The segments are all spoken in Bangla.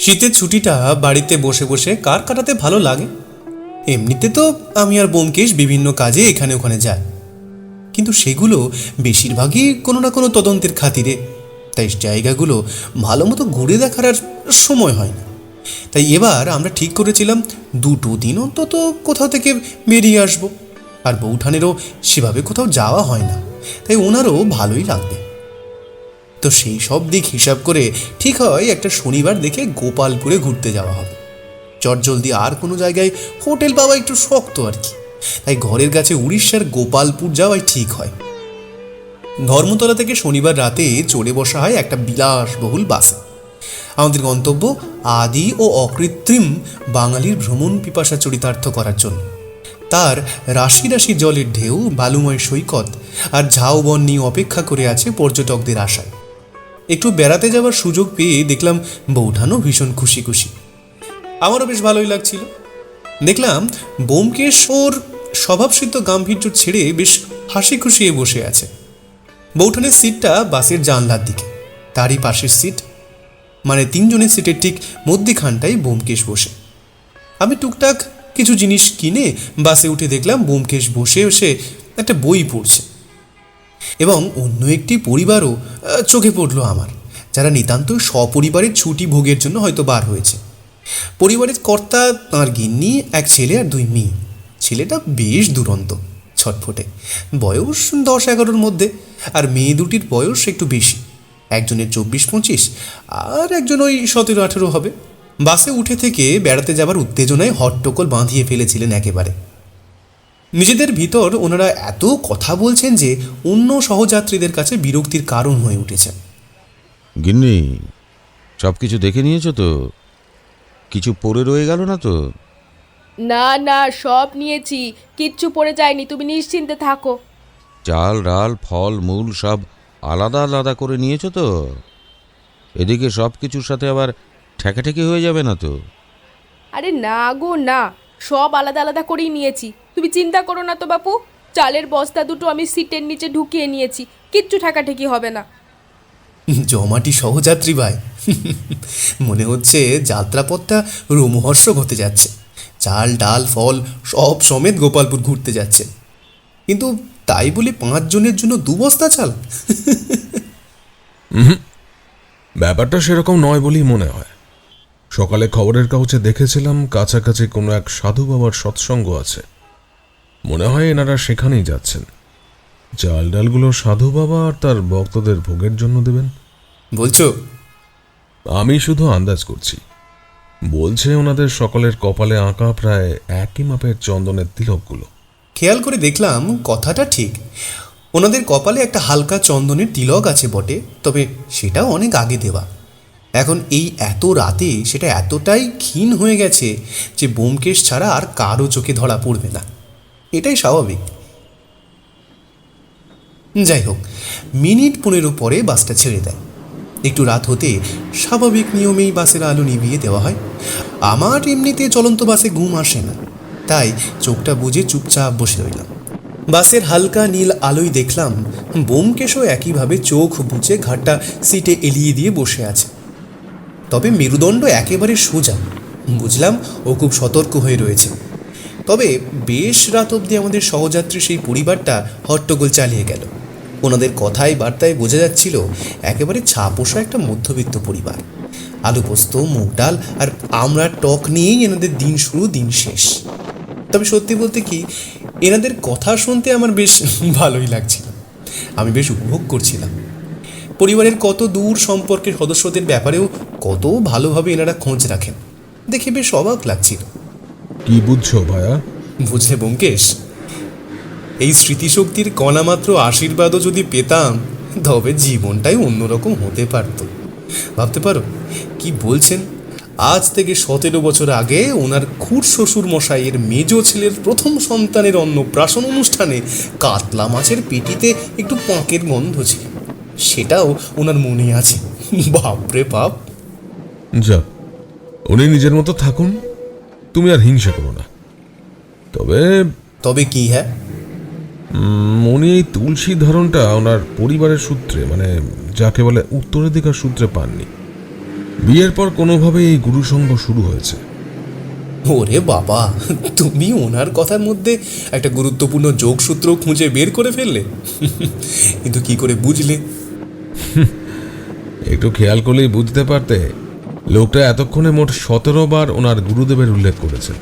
শীতের ছুটিটা বাড়িতে বসে বসে কার কাটাতে ভালো লাগে। এমনিতে তো আমি আর ব্যোমকেশ বিভিন্ন কাজে এখানে ওখানে যাই, কিন্তু সেগুলো বেশিরভাগই কোনো না কোনো তদন্তের খাতিরে। তাই জায়গাগুলো ভালো মতো ঘুরে দেখার আর সময় হয় না। তাই এবার আমরা ঠিক করেছিলাম 2 দিন অন্তত কোথাও থেকে বেরিয়ে আসব। আর বৌঠানেরও সেভাবে কোথাও যাওয়া হয় না, তাই ওনারও ভালোই লাগবে। তো সেই সব দিক হিসাব করে ঠিক হয় একটা শনিবার দেখে গোপালপুরে ঘুরতে যাওয়া হবে। চটজলদি আর কোনো জায়গায় হোটেল পাওয়া একটু শক্ত আর কি, তাই ঘরের কাছে উড়িষ্যার গোপালপুর যাওয়াই ঠিক হয়। ধর্মতলা থেকে শনিবার রাতে চড়ে বসা হয় একটা বিলাসবহুল বাসে। আমাদের গন্তব্য আদি ও অকৃত্রিম বাঙালির ভ্রমণ পিপাসা চরিতার্থ করার জন্য। তার রাশি রাশি জলের ঢেউ, বালুময় সৈকত আর ঝাউবন নিয়ে অপেক্ষা করে আছে পর্যটকদের আশায়। একটু বেড়াতে যাওয়ার সুযোগ পেয়ে দেখলাম বৌঠানও ভীষণ খুশি খুশি। আমারও বেশ ভালোই লাগছিল। দেখলাম ব্যোমকেশ ওর স্বভাবসিদ্ধ গাম্ভীর্য ছেড়ে বেশ হাসি খুশিয়ে বসে আছে। বৌঠানের সিটটা বাসের জানলার দিকে, তারই পাশের সিট, মানে 3 জনের সিটের ঠিক মধ্যিখানটাই ব্যোমকেশ বসে। আমি টুকটাক কিছু জিনিস কিনে বাসে উঠে দেখলাম ব্যোমকেশ বসে বসে একটা বই পড়ছে। এবং অন্য একটি পরিবারও চোখে পড়লো আমার, যারা নিতান্ত সপরিবারের ছুটি ভোগের জন্য হয়তো বার হয়েছে। পরিবারের কর্তা, তাঁর গিন্নি, এক ছেলে আর 2 মেয়ে। ছেলেটা বেশ দুরন্ত, ছটফটে, বয়স 10-11-র মধ্যে, আর মেয়ে দুটির বয়স একটু বেশি, একজনের 24-25 আর একজন ওই 17-18 হবে। বাসে উঠে থেকে বেড়াতে যাবার উত্তেজনায় হট্টগোল বাঁধিয়ে ফেলেছিলেন একেবারে। নিজেদের ভিতর ওনারা এত কথা বলছেন যে অন্য সহযাত্রীদের কাছে বিরক্তির কারণ হয়ে উঠেছে। গিন্নি, সব কিছু দেখে নিয়েছো তো? কিছু পড়ে রয়ে গেল না তো? না না, সব নিয়েছি, কিচ্ছু পড়ে যায়নি, তুমি নিশ্চিন্তে থাকো। চাল ডাল ফল মূল সব আলাদা আলাদা করে নিয়েছো তো? এদিকে সব কিছুর সাথে আবার ঠেকাঠেকি হয়ে যাবে না তো? আরে না গো না, সব আলাদা আলাদা করেই নিয়েছি, তুমি চিন্তা করো না তো বাপু। চালের বস্তা দুটো আমি সিটের নিচে ঢুকিয়ে নিয়েছি, কিচ্ছু ঠেকাঠেকি হবে না। জমাটি সহযাত্রী ভাই, মনে হচ্ছে যাত্রাপথটা রোমহর্ষক হতে যাচ্ছে। চাল ডাল ফল সব সমেত গোপালপুর ঘুরতে যাচ্ছে, কিন্তু তাই বলে 5 জনের জন্য 2 বস্তা চাল? ব্যাপারটা সেরকম নয় বলেই মনে হয়। সকালে খবরের কাগজে দেখেছিলাম কাছাকাছি কোনো এক সাধু বাবার সৎসঙ্গ আছে। মনে হয় এনারা সেখানেই যাচ্ছেন। চাল ডালগুলো সাধু বাবা আর তার ভক্তদের ভোগের জন্য দেবেন বলছো? আমি শুধু আন্দাজ করছি। বলছে ওনাদের সকলের কপালে আঁকা প্রায় একই মাপের চন্দনের তিলকগুলো। খেয়াল করে দেখলাম কথাটা ঠিক। ওনাদের কপালে একটা হালকা চন্দনের তিলক আছে বটে, তবে সেটাও অনেক আগে দেওয়া। এখন এই এত রাতে সেটা এতটাই ক্ষীণ হয়ে গেছে যে ব্যোমকেশ ছাড়া আর কারো চোখে ধরা পড়বে না। এটাই স্বাভাবিক। যাই হোক, মিনিট 15 পরে বাসটা ছেড়ে দেয়। একটু রাত হতে স্বাভাবিক নিয়মেই বাসের আলো নিভিয়ে দেওয়া হয়। আমার এমনিতে চলন্ত বাসে ঘুম আসে না, তাই চোখটা বুজে চুপচাপ বসে রইলাম। বাসের হালকা নীল আলোয় দেখলাম ব্যোমকেশও একইভাবে চোখ বুজে ঘাটটা সিটে এলিয়ে দিয়ে বসে আছে। তবে মেরুদণ্ড একেবারে সোজা, বুঝলাম ও খুব সতর্ক হয়ে রয়েছে। তবে বেশ রাত অবধি আমাদের সহযাত্রী সেই পরিবারটা হট্টগোল চালিয়ে গেল। ওনাদের কথায় বার্তায় বোঝা যাচ্ছিল একেবারে ছাপোষা একটা মধ্যবিত্ত পরিবার। আলু পোস্ত, মুগ ডাল আর আমড়ার টক নিয়েই এনাদের দিন শুরু দিন শেষ। তবে সত্যি বলতে কি, এনাদের কথা শুনতে আমার বেশ ভালোই লাগছিল। আমি বেশ উপভোগ করছিলাম। পরিবারের কত দূর সম্পর্কের সদস্যদের ব্যাপারেও কত ভালোভাবে এনারা খোঁজ রাখেন, দেখে বেশ অবাক লাগছিল। কি বুঝছো ভায়া? বুঝলে ব্যোমকেশ, এই স্মৃতিশক্তির কণামাত্র আশীর্বাদও যদি পেতাম তবে জীবনটাই অন্যরকম হতে পারত। ভাবতে পারো কি বলছেন? আজ থেকে 17 বছর আগে ওনার খুড় শ্বশুর মশাইয়ের মেজ ছেলের প্রথম সন্তানের অন্নপ্রাশন অনুষ্ঠানে কাতলা মাছের পেটিতে একটু পাঁকের গন্ধ ছিল, সেটাও ওনার মনে আছে। বাপরে বাপ। যাক, উনি নিজের মতো থাকুন, তুমি আর হিংসা করো না। তবে তবে কি? হ্যাঁ, উনি এই তুলসী ধারণটা ওনার পরিবারের সূত্রে, মানে যাকে বলে উত্তরাধিকার সূত্রে পাননি। বিয়ের পর কোনোভাবে এই গুরুসঙ্গ শুরু হয়েছে। ওরে বাবা, তুমি ওনার কথার মধ্যে একটা গুরুত্বপূর্ণ যোগসূত্র খুঁজে বের করে ফেললে। কিন্তু কি করে বুঝলে? একটু খেয়াল করলেই বুঝতে পারতে। লোকটা এতক্ষণে মোট 17 বার ওনার গুরুদেবের উল্লেখ করেছেন,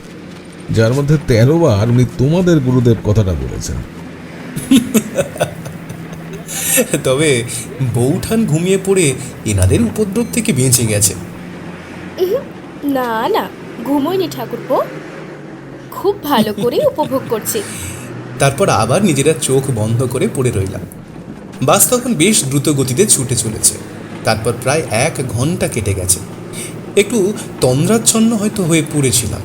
যার মধ্যে 13 বার উনি তোমাদের গুরুদেব কথাটা বলেছেন। তবে বৌঠান ঘুমিয়ে পড়ে এনাদের উপদ্রব থেকে বেঁচে গেছে। না না, ঘুমোয়নি ঠাকুরপো, খুব ভালো করে উপভোগ করছে। তারপর আবার নিজেরা চোখ বন্ধ করে পড়ে রইলাম। বাস তখন বেশ দ্রুত গতিতে ছুটে চলেছে। তারপর প্রায় 1 ঘন্টা কেটে গেছে। একটু তন্দ্রাচ্ছন্ন হয়তো হয়ে পড়েছিলাম।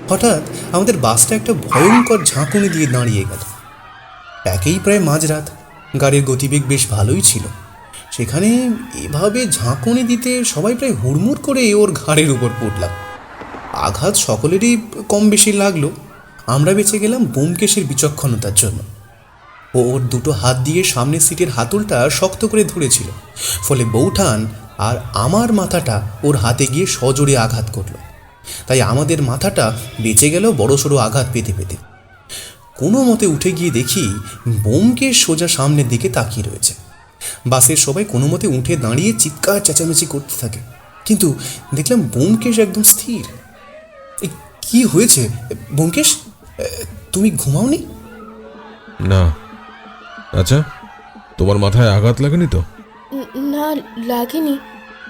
হঠাৎ আমাদের বাসটা একটা ভয়ঙ্কর ঝাঁকুনি দিয়ে দাঁড়িয়ে গেল। একেই প্রায় মাঝরাত, গাড়ির গতিবেগ বেশ ভালোই ছিল। সেখানে এভাবে ঝাঁকুনি দিতে সবাই প্রায় হুড়মুড় করে ওর ঘাড়ের উপর পড়লাম। আঘাত সকলেরই কম বেশি লাগলো। আমরা বেঁচে গেলাম ব্যোমকেশের বিচক্ষণতার জন্য। ও ওর দুটো হাত দিয়ে সামনের সিটের হাতলটা শক্ত করে ধরেছিল, ফলে বৌঠান আর আমার মাথাটা ওর হাতে গিয়ে সজোরে আঘাত করলো। তাই আমাদের মাথাটা বেঁচে গেল বড়সড় আঘাত পেতে পেতে। কোনো মতে উঠে গিয়ে দেখি ব্যোমকেশ সোজা সামনের দিকে তাকিয়ে রয়েছে। বাসের সবাই কোনো মতে উঠে দাঁড়িয়ে চিৎকার চেঁচামেচি করতে থাকে, কিন্তু দেখলাম ব্যোমকেশ একদম স্থির। কি হয়েছে ব্যোমকেশ, তুমি ঘুমাওনি? না। আচ্ছা, তোমার মাথায় আঘাত লাগেনি তো? না, লাগেনি,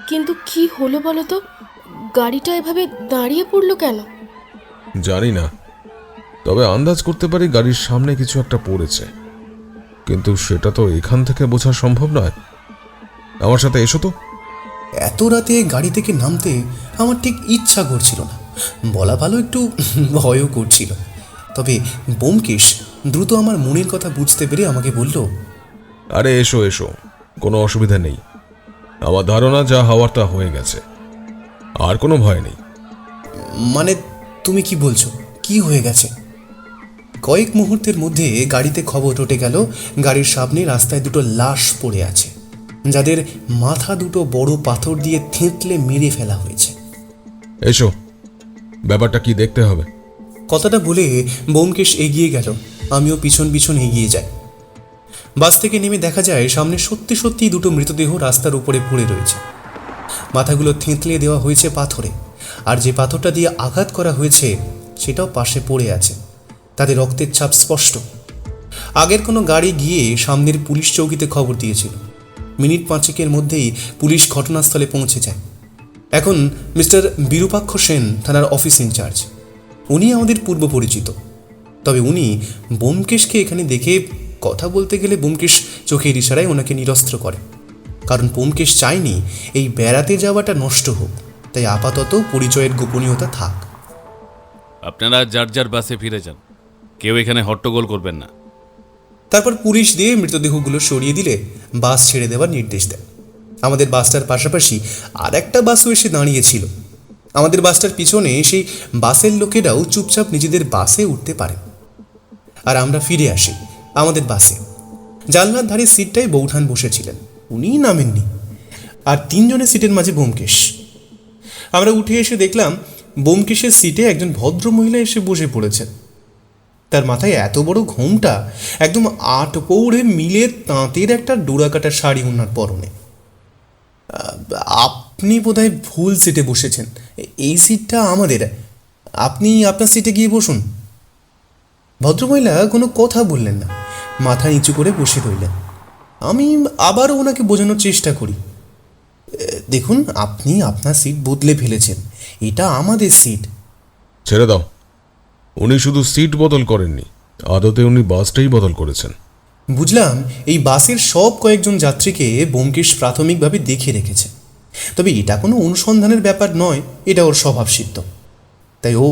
কিন্তু কি হলো বলো তো? গাড়িটা এভাবে দাঁড়িয়ে পড়লো কেন? জানি না, তবে আন্দাজ করতে পারি গাড়ির সামনে কিছু একটা পড়েছে, কিন্তু সেটা তো এখান থেকে বোঝা সম্ভব নয়। আমার সাথে এসো তো। এত রাতে গাড়ি থেকে নামতে আমার ঠিক ইচ্ছা করছিল না, বলা ভালো একটু ভয়ও করছিল। তবে ব্যোমকেশ দ্রুত আমার মনের কথা বুঝতে পেরে আমাকে বলল, আরে এসো এসো, কোনো অসুবিধা নেই। আমার ধারণা যা হওয়ার তা হয়ে গেছে, আর কোনো ভয় নেই। মানে তুমি কি বলছো, কি হয়ে গেছে? কয়েক মুহূর্তের মধ্যে গাড়িতে খবর রটে গেল গাড়ির সামনে রাস্তায় দুটো লাশ পড়ে আছে, যাদের মাথা দুটো বড় পাথর দিয়ে থেঁতলে মেরে ফেলা হয়েছে। এসো, ব্যাপারটা কি দেখতে হবে। কথাটা বলে ব্যোমকেশ এগিয়ে গেল, আমিও পিছন পিছন এগিয়ে যাই। বাস থেকে নেমে দেখা যায় সামনে সত্যি সত্যি দুটো মৃতদেহ রাস্তার উপরে পড়ে রয়েছে। মাথাগুলো থেঁতলে দেওয়া হয়েছে পাথরে, আর যে পাথরটা দিয়ে আঘাত করা হয়েছে সেটাও পাশে পড়ে আছে। তাদের রক্তের ছাপ স্পষ্ট। আগের কোনো গাড়ি গিয়ে সামনের পুলিশ চৌকিতে খবর দিয়েছিল। মিনিট 5 মধ্যেই পুলিশ ঘটনাস্থলে পৌঁছে যায়। এখন মিস্টার বিরূপাক্ষ সেন থানার অফিস ইনচার্জ। উনি আমাদের পূর্ব পরিচিত। তবে উনি ব্যোমকেশকে এখানে দেখে কথা বলতে গেলে ব্যোমকেশ চোখের ইশারায় ওনাকে নিরস্ত্র করে, কারণ ব্যোমকেশ চায়নি এই বেড়াতে যাওয়াটা নষ্ট হোক। তাই আপাতত পরিচয়ের গোপনীয়তা থাক। আপনারা যার যার বাসে ফিরে যান, কেউ এখানে হট্টগোল করবেন না। তারপর পুলিশ দিয়ে মৃতদেহগুলো সরিয়ে দিলে বাস ছেড়ে দেওয়ার নির্দেশ দেয়। আমাদের বাসটার পাশাপাশি আর একটা বাসও এসে দাঁড়িয়েছিল। আমাদের বাসটার পিছনে সেই বাসের লোকেরাও চুপচাপ নিজেদের বাসে উঠতে পারে। আর আমরা ফিরে আসি আমাদের বাসে। জানলার ধারে সিটটায় বৌঠান বসেছিলেন, উনিই নামেননি। আর 3 জনের সিটের মাঝে ব্যোমকেশ। আমরা উঠে এসে দেখলাম ব্যোমকেশের সিটে একজন ভদ্র মহিলা এসে বসে পড়েছেন। তার মাথায় এত বড় ঘোমটা, একদম 8 পৌড়ে মিলের তাঁতের একটা ডোরাকাটা শাড়ি ওনার পরনে। আপনি বোধহয় ভুল সিটে বসেছেন, এই সিটটা আমাদের, আপনি আপনার সিটে গিয়ে বসুন। ভদ্রমহিলা কোনো কথা বললেন না, মাথা নিচু করে বসে রইলেন। আমি আবারও ওনাকে বোঝানোর চেষ্টা করি, দেখুন আপনি আপনার সিট বদলে ফেলেছেন, এটা আমাদের সিট। ছেড়ে দাও, উনি শুধু সিট বদল করেননি, আদতে উনি বাসটাই বদল করেছেন। বুঝলাম এই বাসের সব কয়েকজন যাত্রীকে ব্যোমকেশ প্রাথমিকভাবে দেখে রেখেছে। তবে এটা কোনো অনুসন্ধানের ব্যাপার নয়, এটা ওর স্বভাবসিদ্ধ। তাই ও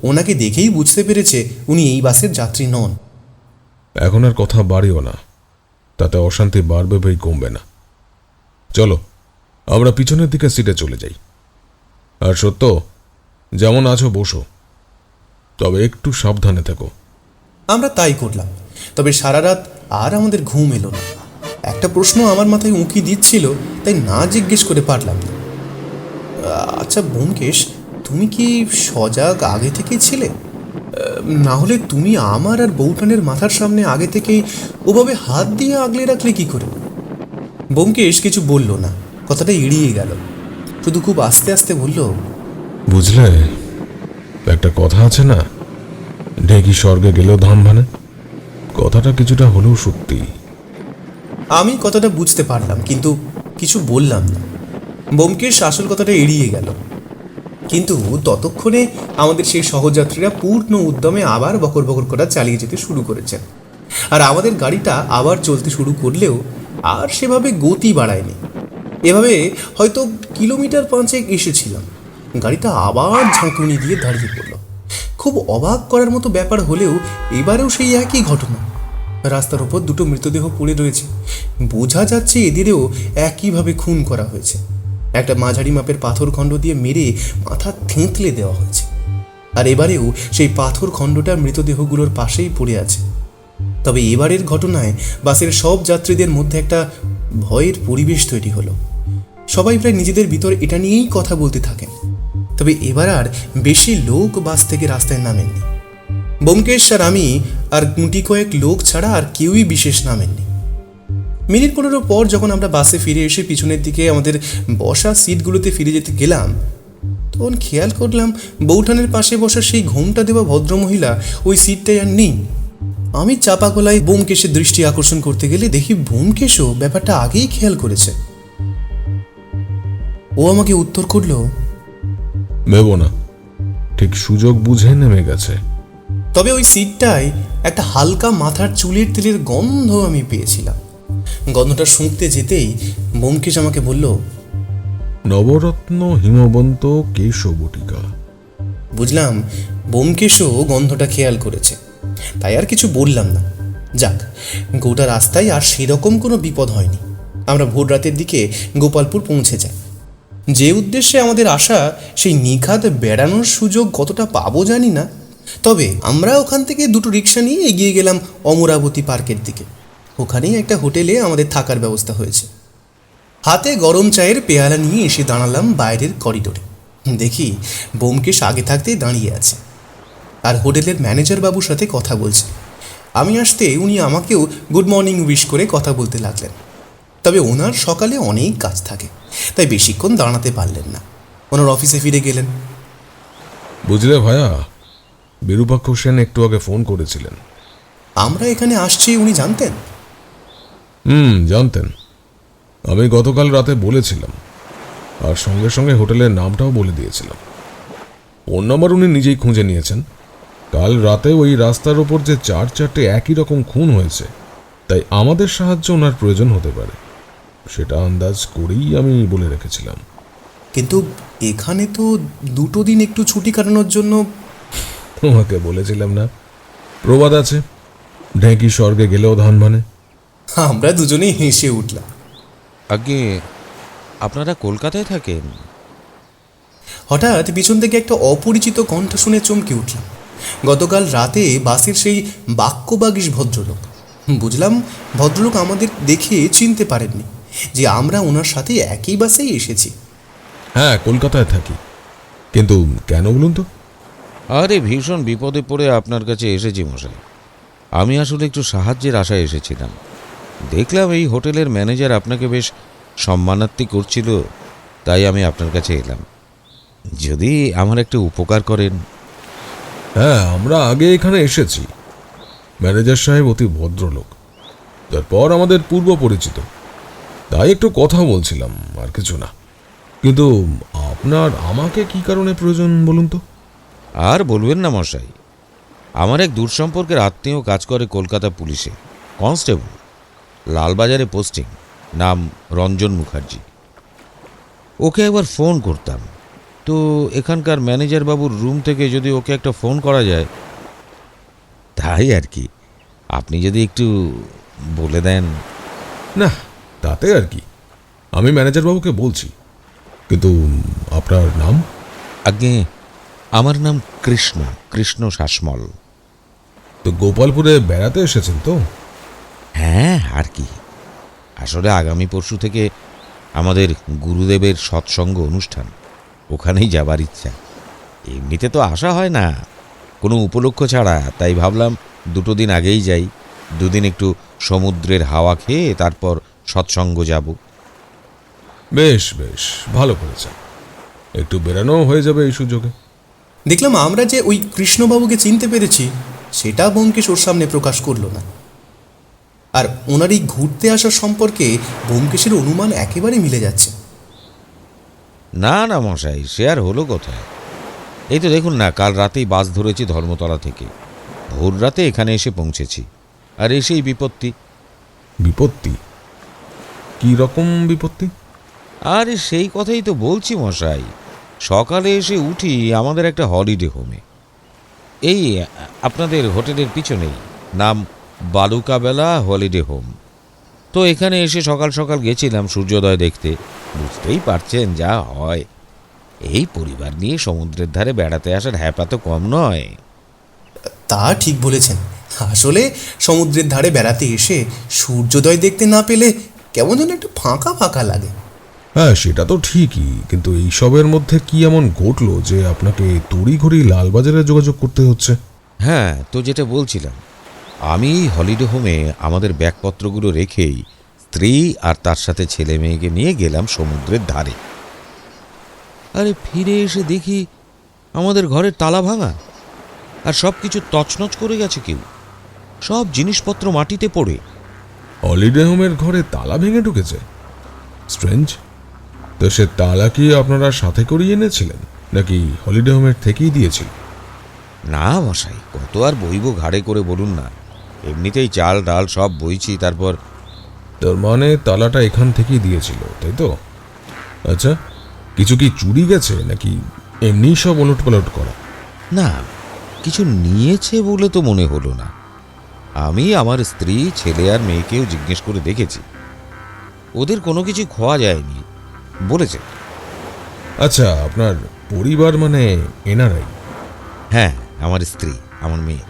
ওনাকে দেখেই বুঝতে পেরেছে উনি এই বাসের যাত্রী নন। এখন আর কথা বাড়িও না, তাতে অশান্তি বাড়বে বই কমবে না। চলো আমরা পিছনের দিকে সিটে চলে যাই। আর সত্য, যেমন আছো বসো, তবে একটু সাবধানে থেকো। আমরা তাই করলাম। তবে সারা রাত আর আমাদের ঘুম এলো না। একটা প্রশ্ন আমার মাথায় উঁকি দিচ্ছিল, তাই না জিজ্ঞেস করে পারলাম না। আচ্ছা ব্যোমকেশ, তুমি কি সজাগ আগে থেকেই ছিলে? না হলে তুমি আমার আর বউঠানের মাথার সামনে আগে থেকেই ওভাবে হাত দিয়ে আগলে রাখলে কি করে? ব্যোমকেশ কিছু বলল না, কথাটা এড়িয়ে গেল, শুধু খুব আস্তে আস্তে বলল, বুঝলে, একটা কথা আছে না, ঢেকি স্বর্গে গেলেও ধাম ভানে। কথাটা কিছুটা হলেও সত্যি। আমি কথাটা বুঝতে পারলাম, কিন্তু কিছু বললাম না। ব্যোমকেশ আসল কথাটা এড়িয়ে গেল, কিন্তু ততক্ষণে আমাদের সেই সহযাত্রীরা পূর্ণ উদ্যমে আবার বকর বকর করা চালিয়ে যেতে শুরু করেছেন। আর আমাদের গাড়িটা আবার চলতে শুরু করলেও আর সেভাবে গতি বাড়ায়নি। এভাবে হয়তো কিলোমিটার 5 এসেছিলাম, গাড়িটা আবার ঝাঁকুনি দিয়ে দাঁড়িয়ে পড়ল। খুব অবাক করার মতো ব্যাপার হলেও এবারেও সেই একই ঘটনা। রাস্তার ওপর দুটো মৃতদেহ পড়ে রয়েছে, বোঝা যাচ্ছে এদেরও একইভাবে খুন করা হয়েছে। একটা মাঝারি মাপের পাথর খণ্ড দিয়ে মেরে মাথা থেঁতলে দেওয়া হয়েছে, আর এবারেও সেই পাথর খণ্ডটা মৃতদেহগুলোর পাশেই পড়ে আছে। তবে এবারের ঘটনায় বাসের সব যাত্রীদের মধ্যে একটা ভয়ের পরিবেশ তৈরি হলো। সবাই প্রায় নিজেদের ভিতর এটা নিয়েই কথা বলতে থাকেন। তবে এবার আর বেশি লোক বাস থেকে রাস্তায় নামেননি। ব্যোমকেশ আর আমি আর গুটি কয়েক লোক ছাড়া আর কেউই বিশেষ নামেননি। মিনিট 15 পর যখন আমরা বাসে ফিরে এসে পিছনের দিকে আমাদের বসা সিটগুলোতে ফিরে যেতে গেলাম, তখন খেয়াল করলাম বউঠানের পাশে বসা সেই ঘোমটা দেওয়া ভদ্রমহিলা ওই সিটটাই আর নেই। আমি চাপা গলায় ব্যোমকেশের দৃষ্টি আকর্ষণ করতে গেলে দেখি ব্যোমকেশও ব্যাপারটা আগেই খেয়াল করেছে। ও আমাকে উত্তর করলো, ভেব না, ঠিক সুযোগ বুঝে নেমে গেছে। তবে ওই সিটটায় একটা হালকা মাথার চুলের তেলের গন্ধ আমি পেয়েছিলাম। গন্ধটা শুঁকতে যেতেই ব্যোমকেশ আমাকে বলল, নবরত্ন হিমবন্ত কেশবটিকা। বুঝলাম ব্যোমকেশও গন্ধটা খেয়াল করেছে, তাই আর কিছু বললাম না। যাক, গোটা রাস্তায় আর সেরকম কোনো বিপদ হয়নি। আমরা ভোর রাতের দিকে গোপালপুর পৌঁছে যাই। যে উদ্দেশ্যে আমাদের আসা, সেই নিখাত বেড়ানোর সুযোগ কতটা পাবো জানি না, তবে আমরা ওখান থেকে দুটো রিক্সা নিয়ে এগিয়ে গেলাম অমরাবতী পার্কের দিকে। ওখানেই একটা হোটেলে আমাদের থাকার ব্যবস্থা হয়েছে। হাতে গরম চায়ের পেয়ালা নিয়ে এসে দাঁড়ালাম বাইরের করিডোরে। দেখি ব্যোমকেশ আগে থাকতেই দাঁড়িয়ে আছে আর হোটেলের ম্যানেজার বাবুর সাথে কথা বলছে। আমি আসতে উনি আমাকেও গুড মর্নিং উইশ করে কথা বলতে লাগলেন। তবে ওনার সকালে অনেক কাজ থাকে, তাই বেশিক্ষণ দাঁড়াতে পারলেন না, ওনার অফিসে ফিরে গেলেন। বুঝলে ভায়া, বিরূপাক্ষ সেন একটু আগে ফোন করেছিলেন। আমরা এখানে আসছি উনি জানতেন? জানতেন। আমি গতকাল রাতে বলেছিলাম, আর সঙ্গে সঙ্গে হোটেলের নামটাও বলে দিয়েছিলাম। ফোন নাম্বার উনি নিজেই খুঁজে নিয়েছেন। কাল রাতে ওই রাস্তার ওপর যে 4-4টে একই রকম খুন হয়েছে, তাই আমাদের সাহায্য ওনার প্রয়োজন হতে পারে, সেটা আন্দাজ করেই আমি বলে রেখেছিলাম। কিন্তু এখানে তো 2 দিন একটু ছুটি কাটানোর জন্য। তোমাকে বলেছিলাম না, প্রবাদ আছে, ঢেঁকি স্বর্গে গেলেও ধান ভানে। আমরা দুজনেই হেসে উঠলাম। আগে আপনারা কলকাতায় থাকেন? হঠাৎ পিছন থেকে একটা অপরিচিত কণ্ঠ শুনে চমকে উঠলাম। গতকাল রাতে বাসের সেই বাক্যবাগীশ ভদ্রলোক। বুঝলাম ভদ্রলোক আমাদের দেখে চিনতে পারেননি, যে আমরা ওনার সাথে একই বাসেই এসেছি। হ্যাঁ, কলকাতায় থাকি। কিন্তু কেন বলুন তো? আরে ভীষণ বিপদে পড়ে আপনার কাছে এসেছি মশাই। আমি আসলে একটু সাহায্যের আশায় এসেছিলাম। দেখলাম এই হোটেলের ম্যানেজার আপনাকে বেশ সম্মানার্থী করছিল, তাই আমি আপনার কাছে এলাম। যদি আমার একটা উপকার করেন। হ্যাঁ, আমরা আগে এখানে এসেছি। ম্যানেজার সাহেব অতি ভদ্রলোক, তারপর আমাদের পূর্ব পরিচিত, তাই একটু কথা বলছিলাম, আর কিছু না। কিন্তু আপনার আমাকে কি কারণে প্রয়োজন বলুন তো? আর বলবেন না মশাই, আমার এক দূর সম্পর্কের আত্মীয় কাজ করে কলকাতা পুলিশে, কনস্টেবল, লালবাজারে পোস্টিং, নাম রঞ্জন মুখার্জি। ওকে একবার ফোন করতাম, তো এখানকার ম্যানেজার বাবুর রুম থেকে যদি ওকে একটা ফোন করা যায়, তাই আর কি। আপনি যদি একটু বলে দেন। না, তাতে আর কি, আমি ম্যানেজার বাবুকে বলছি। কিন্তু আপনার নাম? আগে আমার নাম কৃষ্ণ শাসমল। তো গোপালপুরে বেড়াতে এসেছেন তো? হ্যাঁ, আর কি। আসলে আগামী পরশু থেকে আমাদের গুরুদেবের সৎসঙ্গ অনুষ্ঠান, ওখানেই যাবার ইচ্ছা। এমনিতে তো আসা হয় না কোনো উপলক্ষ ছাড়া, তাই ভাবলাম 2 দিন আগেই যাই, 2 দিন একটু সমুদ্রের হাওয়া খেয়ে তারপর সৎসঙ্গ যাব। বেশ বেশ, ভালো করেছেন। একটু বেরানো হয়ে যাবে এই সুযোগে। দেখলাম আমরা যে ওই কৃষ্ণবাবুকে চিনতে পেরেছি সেটা ব্যোমকেশ ওর সামনে প্রকাশ করলো না। আর ওনার এই ঘুরতে আসার সম্পর্কে ব্যোমকেশের অনুমান একেবারে মিলে যাচ্ছে। না না মশাই, সে আর হলো কোথায়। এই তো দেখুন না, কাল রাতেই বাস ধরেছি ধর্মতলা থেকে, ভোর রাতে এখানে এসে পৌঁছেছি, আর এসেই বিপত্তি। বিপত্তি? কি রকম বিপত্তি? আরে সেই কথাই তো বলছি মশাই। সকালে এসে উঠি আমাদের একটা হলিডে হোমে, এই আপনাদের হোটেলের পিছনেই, নাম বালুকাবেলা হলিডে হোম। তো এখানে এসে সকাল সকাল গেছিলাম সূর্যোদয় দেখতে। বুঝতেই পারছেন যা হয়, এই পরিবার নিয়ে সমুদ্রের ধারে বেড়াতে আসার হ্যাপা তো কম নয়। তা ঠিক বলেছেন। আসলে সমুদ্রের ধারে বেড়াতে এসে সূর্যোদয় দেখতে না পেলে কেমন যেন একটু ফাঁকা ফাঁকা লাগে। হ্যাঁ, সেটা তো ঠিকই, কিন্তু এইসবের মধ্যে কি এমন ঘটলো যে আপনাকে তড়িঘড়ি লালবাজারে যোগাযোগ করতে হচ্ছে? হ্যাঁ, তো যেটা বলছিলাম, আমি এই হলিডে হোমে আমাদের ব্যাগপত্রগুলো রেখেই স্ত্রী আর তার সাথে ছেলে মেয়েকে নিয়ে গেলাম সমুদ্রের ধারে। আরে ফিরে এসে দেখি আমাদের ঘরের তালা ভাঙা, আর সব কিছু তছনছ করে গেছে, কেউ সব জিনিসপত্র মাটিতে পড়ে। হলিডে হোমের ঘরে তালা ভেঙে ঢুকেছে? স্ট্রেঞ্জ। তো সে তালা কি আপনারা সাথে করিয়ে এনেছিলেন, নাকি হলিডে হোমের থেকেই দিয়েছিল? না মশাই, কত আর বইব ঘাড়ে করে বলুন না, এমনিতেই চাল ডাল সব বইছি। তারপর তার মানে তালাটা এখান থেকেই দিয়েছিল, তাই তো? আচ্ছা, কিছু কি চুরি গেছে, নাকি এমনি সব ওলট পালট করা? না, কিছু নিয়েছে বলে তো মনে হলো না। আমি আমার স্ত্রী, ছেলে আর মেয়েকেও জিজ্ঞেস করে দেখেছি, ওদের কোনো কিছু খোয়া যায়নি বলেছে। আচ্ছা, আপনার পরিবার মানে এনারাই? হ্যাঁ, আমার স্ত্রী, আমার মেয়ে।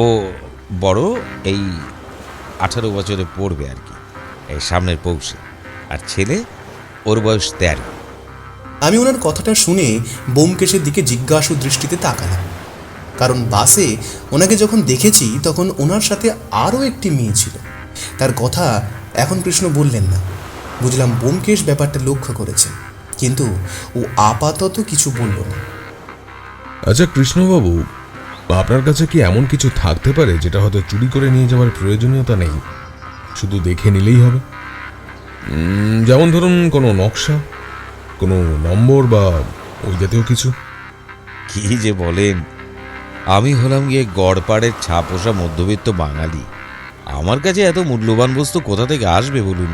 ও বড়, এই 18 বছরে পড়বে আর কি, এই সামনের পৌষে। আর ছেলে, ওর বয়স 13। আমি ওনার কথাটা শুনে ব্যোমকেশের দিকে জিজ্ঞাসু দৃষ্টিতে তাকালাম, কারণ বাসে ওনাকে যখন দেখেছি তখন ওনার সাথে আরও একটি মেয়ে ছিল। তার কথা এখন কৃষ্ণ বললেন না। বুঝলাম ব্যোমকেশ ব্যাপারটা লক্ষ্য করেছে, কিন্তু ও আপাতত কিছু বলল না। আচ্ছা কৃষ্ণবাবু, আপনার কাছে কি এমন কিছু থাকতে পারে যেটা হয়তো চুরি করে নিয়ে যাওয়ার প্রয়োজনীয়তা নেই, শুধু দেখে নিলেই হবে? যেমন ধরুন কোনো নকশা, কোনো নম্বর বা ওই জাতীয় কিছু? কি যে বলেন, আমি হলাম গিয়ে গড়পাড়ের ছাপোষা মধ্যবিত্ত বাঙালি, আমার কাছে এত মূল্যবান বস্তু কোথা থেকে আসবে বলুন?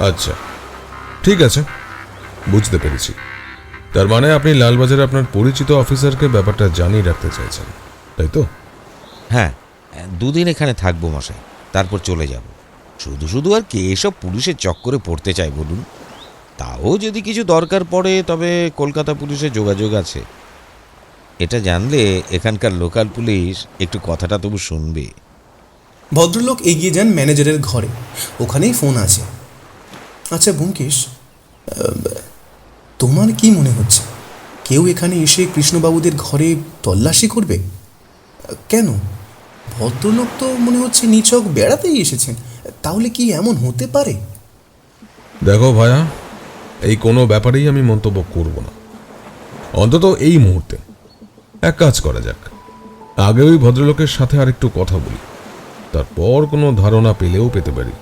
আচ্ছা, ঠিক আছে, বুঝতে পেরেছি। তার মানে আপনি লালবাজারে আপনার পরিচিত অফিসারকে ব্যাপারটা জানিয়ে রাখতে চাইছেন, তাই তো? হ্যাঁ, 2 দিন এখানে থাকবো মশাই, তারপর চলে যাব। শুধু শুধু আর কে এসব পুলিশের চক্করে পড়তে চায় বলুন? তাও যদি কিছু দরকার পড়ে তবে কলকাতা পুলিশে যোগাযোগ আছে। এটা জানলে এখানকার লোকাল পুলিশ একটু কথাটা তবু শুনবে। ভদ্রলোক এগিয়ে যান ম্যানেজারের ঘরে, ওখানেই ফোন আছে। আচ্ছা ব্যোমকেশ, তোমার কি মনে হচ্ছে কেউ এখানে এসে কৃষ্ণবাবুদের ঘরে তল্লাশি করবে? কেন? ভদ্রলোক তো মনে হচ্ছে নিছক বেড়াতেই এসেছেন, তাহলে কি এমন হতে পারে? দেখো ভায়া, এই কোনো ব্যাপারেই আমি মন্তব্য করব না, অন্তত এই মুহূর্তে। এক কাজ করা যাক, আগে ওই ভদ্রলোকের সাথে আর একটু কথা বলি, তারপর কোনো ধারণা পেলেও পেতে পারি।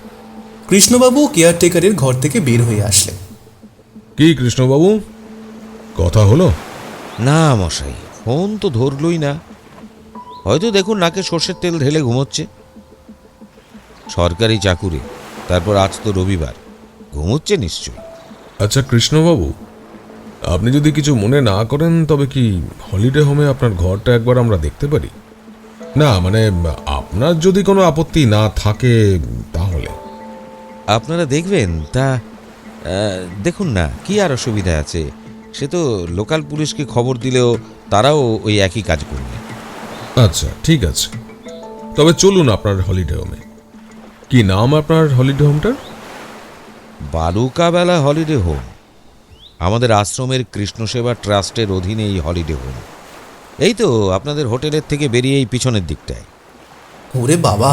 কৃষ্ণবাবু কেয়ারটেকারের ঘর থেকে বের হয়ে আসলেন। কি কৃষ্ণবাবু, কথা হলো? না মশাই, ফোন তো ধরলই না। হয়তো দেখুন নাকে সর্ষের তেল ঢেলে ঘুমোচ্ছে। সরকারি চাকুরে, তারপর আজ তো রবিবার, ঘুমোচ্ছে নিশ্চয়। আচ্ছা কৃষ্ণবাবু, আপনি যদি কিছু মনে না করেন তবে কি হলিডে হোমে আপনার ঘরটা একবার আমরা দেখতে পারি? না মানে আপনার যদি কোনো আপত্তি না থাকে তাহলে। আপনারা দেখবেন তা দেখুন না, কি আর অসুবিধা আছে? সে তো লোকাল পুলিশকে খবর দিলেও তারাও ওই একই কাজ করবে। আচ্ছা ঠিক আছে, তবে চলুন আপনার হলিডে হোমে। কি নাম আপনার হলিডে হোমটার? Balukabela holiday home. আমাদের আশ্রমের কৃষ্ণসেবা ট্রাস্টের অধীনে এই হলিডে হোম। এই তো আপনাদের হোটেলের থেকে বেরিয়ে এই পিছনের দিকটায়। ওরে বাবা,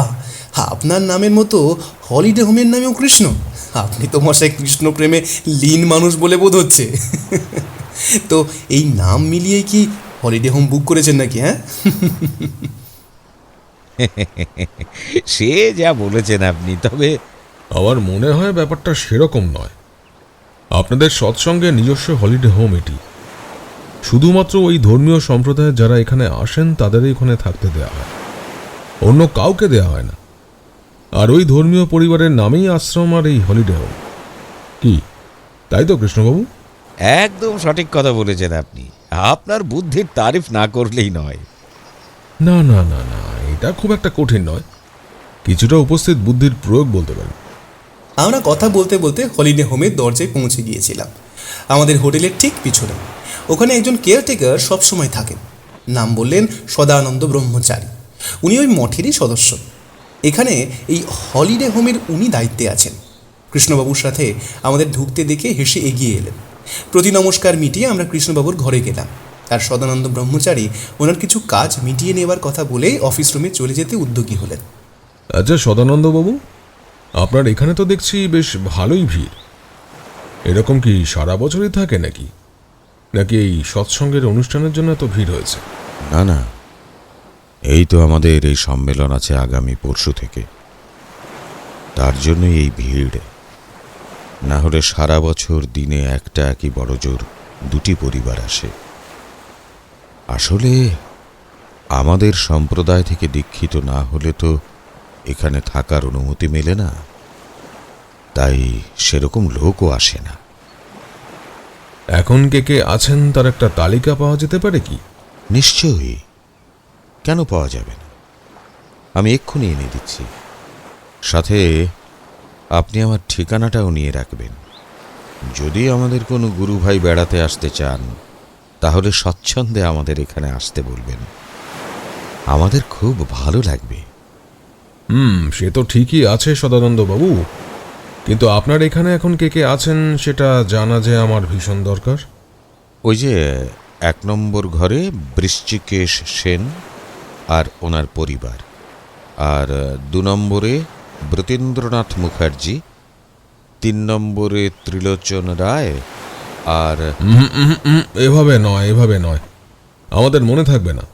আপনার নামের মতো হলিডে হোমের নামেও কৃষ্ণ। আপনি তো মশাই কৃষ্ণ প্রেমে লীন মানুষ বলে বোধ হচ্ছে। তো এই নাম মিলিয়ে কি হলিডে হোম বুক করেছেন নাকি? হ্যাঁ, সে যা বলেছেন আপনি, তবে আমার মনে হয় ব্যাপারটা সেরকম নয়। আপনাদের সৎসঙ্গে নিজস্ব হলিডে হোম এটি। শুধুমাত্র ওই ধর্মীয় সম্প্রদায়ের যারা এখানে আসেন তাদেরই এখানে থাকতে দেওয়া হয়, অন্য কাউকে দেওয়া হয় না। আর ওই ধর্মীয় পরিবারের নামেই আশ্রম আর এই হলিডে হোম। কি তাই তো কৃষ্ণবাবু? একদম সঠিক কথা বলেছেন আপনি। আপনার বুদ্ধির তারিফ না করলেই নয়। না না না না, এটা খুব একটা কঠিন নয়, কিছুটা উপস্থিত বুদ্ধির প্রয়োগ বলতে পারেন। আমরা কথা বলতে বলতে হলিডে হোমের দরজায় পৌঁছে গিয়েছিলাম। আমাদের হোটেলের ঠিক পিছনে ওখানে একজন কেয়ারটেকার সবসময় থাকেন। নাম বললেন সদানন্দ ব্রহ্মচারী। উনি ওই মঠেরই সদস্য। এখানে এই হলিডে হোমের উনি দায়িত্বে আছেন। কৃষ্ণবাবুর সাথে আমাদের ঢুকতে দেখে হেসে এগিয়ে এলেন। প্রতি নমস্কার মিটিয়ে আমরা কৃষ্ণবাবুর ঘরে গেলাম। আর সদানন্দ ব্রহ্মচারী ওনার কিছু কাজ মিটিয়ে নেওয়ার কথা বলে অফিস রুমে চলে যেতে উদ্যোগী হলেন। আচ্ছা সদানন্দবাবু, আপনার এখানে তো দেখছি বেশ ভালোই ভিড়। এরকম কি সারা বছরই থাকে নাকি নাকি এই সৎসঙ্গের অনুষ্ঠানের জন্য এত ভিড় হয়েছে? না না, এই তো আমাদের এই সম্মেলন আছে আগামী পরশু থেকে, তার জন্যই এই ভিড়। না হলে সারা বছর দিনে একটা কি বড় জোর দুটি পরিবার আসে। আসলে আমাদের সম্প্রদায় থেকে দীক্ষিত না হলে তো এখানে থাকার অনুমতি মেলে না, তাই সেরকম লোকও আসে না। এখন কে কে আছেন তার একটা তালিকা পাওয়া যেতে পারে কি? নিশ্চয়ই, কেন পাওয়া যাবে না? আমি এক্ষুনি এনে দিচ্ছি। সাথে আপনি আমার ঠিকানাটাও নিয়ে রাখবেন। যদি আমাদের কোনো গুরু ভাই বেড়াতে আসতে চান তাহলে স্বচ্ছন্দে আমাদের এখানে আসতে বলবেন, আমাদের খুব ভালো লাগবে। সে তো ঠিকই আছে সদানন্দবাবু, কিন্তু আপনার এখানে এখন কে কে আছেন সেটা জানা যে আমার ভীষণ দরকার। ওই যে 1 নম্বর ঘরে বৃশ্চিকেশ সেন আর ওনার পরিবার, আর 2 নম্বরে ব্রতীন্দ্রনাথ মুখার্জি, 3 নম্বরে ত্রিলোচন রায়, আর এভাবে নয়, এভাবে নয়, আমাদের মনে থাকবে না।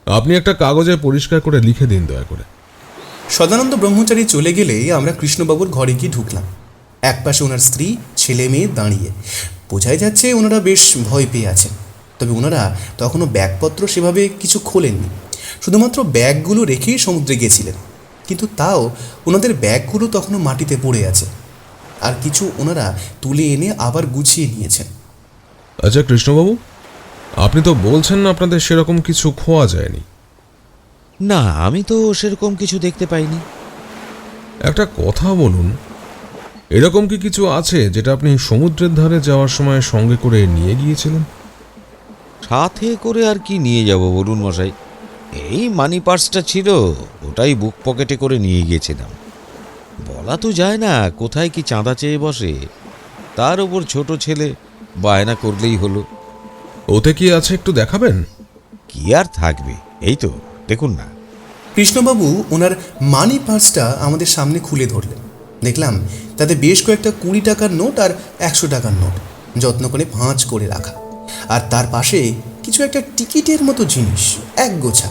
আপনি একটা কাগজে পরিষ্কার করে লিখে দিন দয়া করে। সদানন্দ ব্রহ্মচারী চলে গেলে আমরা কৃষ্ণবাবুর ঘরে গিয়ে ঢুকলাম। একপাশে ওনার স্ত্রী ছেলে মেয়ে দাঁড়িয়ে। বোঝাই যাচ্ছে ওনারা বেশ ভয় পেয়ে আছেন। তবে ওনারা তখনও ব্যাগপত্র সেভাবে কিছু খোলেননি, শুধুমাত্র ব্যাগগুলো রেখেই সমুদ্রে গেছিলেন। কিন্তু তাও ওনাদের ব্যাগগুলো তখনও মাটিতে পড়ে আছে, আর কিছু ওনারা তুলে এনে আবার গুছিয়ে নিয়েছেন। আচ্ছা কৃষ্ণবাবু, আপনি তো বলছেন আপনাদের সেরকম কিছু খোয়া যায়নি। না, আমি তো সেরকম কিছু দেখতে পাইনি। একটা কথা বলুন, এরকম কি কিছু আছে যেটা আপনি সমুদ্রের ধারে যাওয়ার সময় সঙ্গে করে নিয়ে গিয়েছিলেন? সাথে করে আর কি নিয়ে যাব বলুন মশাই? এই মানি পার্সটা ছিল, ওটাই বুক পকেটে করে নিয়ে গিয়েছিলাম। বলা তো যায় না কোথায় কি চাঁদা চেয়ে বসে, তার উপর ছোট ছেলে, বায়না করলেই হলো। ওতে কি আছে একটু দেখাবেন? কি আর থাকবে, এই তো দেখুন না। কৃষ্ণবাবু ওনার মানি পার্সটা আমাদের সামনে খুলে ধরলেন। দেখলাম তাতে বেশ কয়েকটা 20 টাকার নোট আর 100 টাকার নোট যত্ন করে ভাঁজ করে রাখা, আর তার পাশে কিছু একটা টিকিটের মতো জিনিস, এক গোছা।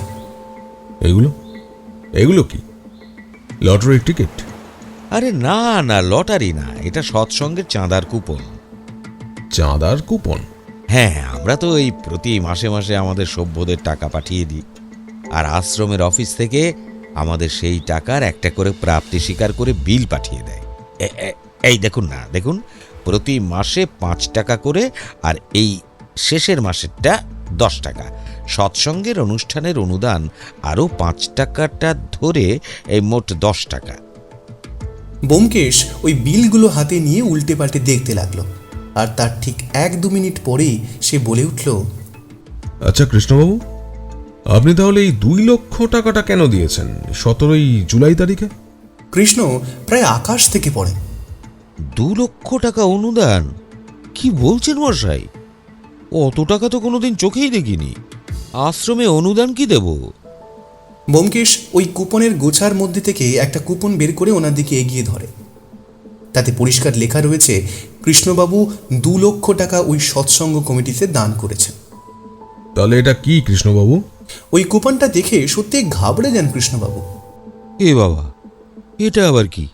এগুলো এগুলো কি লটারির টিকিট? আরে না না, লটারি না, এটা সৎসঙ্গের চাঁদার কুপন। চাঁদার কুপন? হ্যাঁ, আমরা তো এই প্রতি মাসে মাসে আমাদের সভ্যদের টাকা পাঠিয়ে দিই, আর আশ্রমের অফিস থেকে আমাদের সেই টাকার একটা করে প্রাপ্তি স্বীকার করে বিল পাঠিয়ে দেয়। এই দেখুন না, দেখুন, প্রতি মাসে 5 টাকা করে, আর এই শেষের মাসেরটা 10 টাকা। সৎসঙ্গের অনুষ্ঠানের অনুদান আরও 5 টাকাটা ধরে এই মোট 10 টাকা। ব্যোমকেশ ওই বিলগুলো হাতে নিয়ে উল্টে পাল্টে দেখতে লাগলো, আর তার ঠিক 1-2 মিনিট পরেই সে বলে উঠল, আচ্ছা কৃষ্ণবাবু, আপনি তাহলে এই 2 লক্ষ টাকাটা কেন দিয়েছেন 17ই জুলাই তারিখে? কৃষ্ণ প্রায় আকাশ থেকে পড়ে। 2 লক্ষ টাকা অনুদান? কি বলছেন মশাই? অত টাকা তো কোনোদিন চোখেই দেখিনি। আশ্রমে অনুদান কি দেব? ব্যোমকেশ ওই কুপনের গোছার মধ্যে থেকে একটা কুপন বের করে ওনার দিকে এগিয়ে ধরে। তাতে পরিষ্কার লেখা রয়েছে কৃষ্ণবাবু 2 লক্ষ টাকা ওই সৎসঙ্গ কমিটিতে দান করেছেন। তাহলে এটা কি কৃষ্ণবাবু? ওই কুপনটা দেখে সত্যি ঘাবড়ে যান কৃষ্ণবাবু। এ বাবা, এটা আবার কি?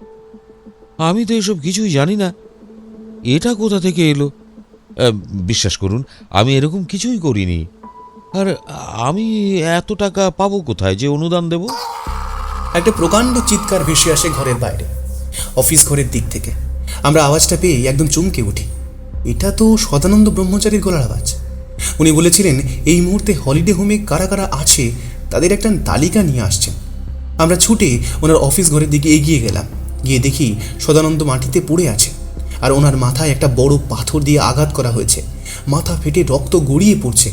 আমি তো এসব কিছুই জানি না। এটা কোথা থেকে এলো? বিশ্বাস করুন, আমি এরকম কিছুই করিনি। আর আমি এত টাকা পাবো কোথায় যে অনুদান দেব? একটা প্রকাণ্ড চিৎকার ভেসে আসে ঘরের বাইরে, অফিস ঘরের দিক থেকে। আমরা আওয়াজটা পেয়ে একদম চমকে উঠি। এটা তো সদানন্দ ব্রহ্মচারীর গলার আওয়াজ। উনি বলেছিলেন এই মুহূর্তে হলিডে হোমে কারা কারা আছে তাদের একটা তালিকা নিয়ে আসছেন। আমরা ছুটে ওনার অফিস ঘরের দিকে এগিয়ে গেলাম। গিয়ে দেখি সদানন্দ মাটিতে পড়ে আছে, আর ওনার মাথায় একটা বড় পাথর দিয়ে আঘাত করা হয়েছে। মাথা ফেটে রক্ত গড়িয়ে পড়ছে।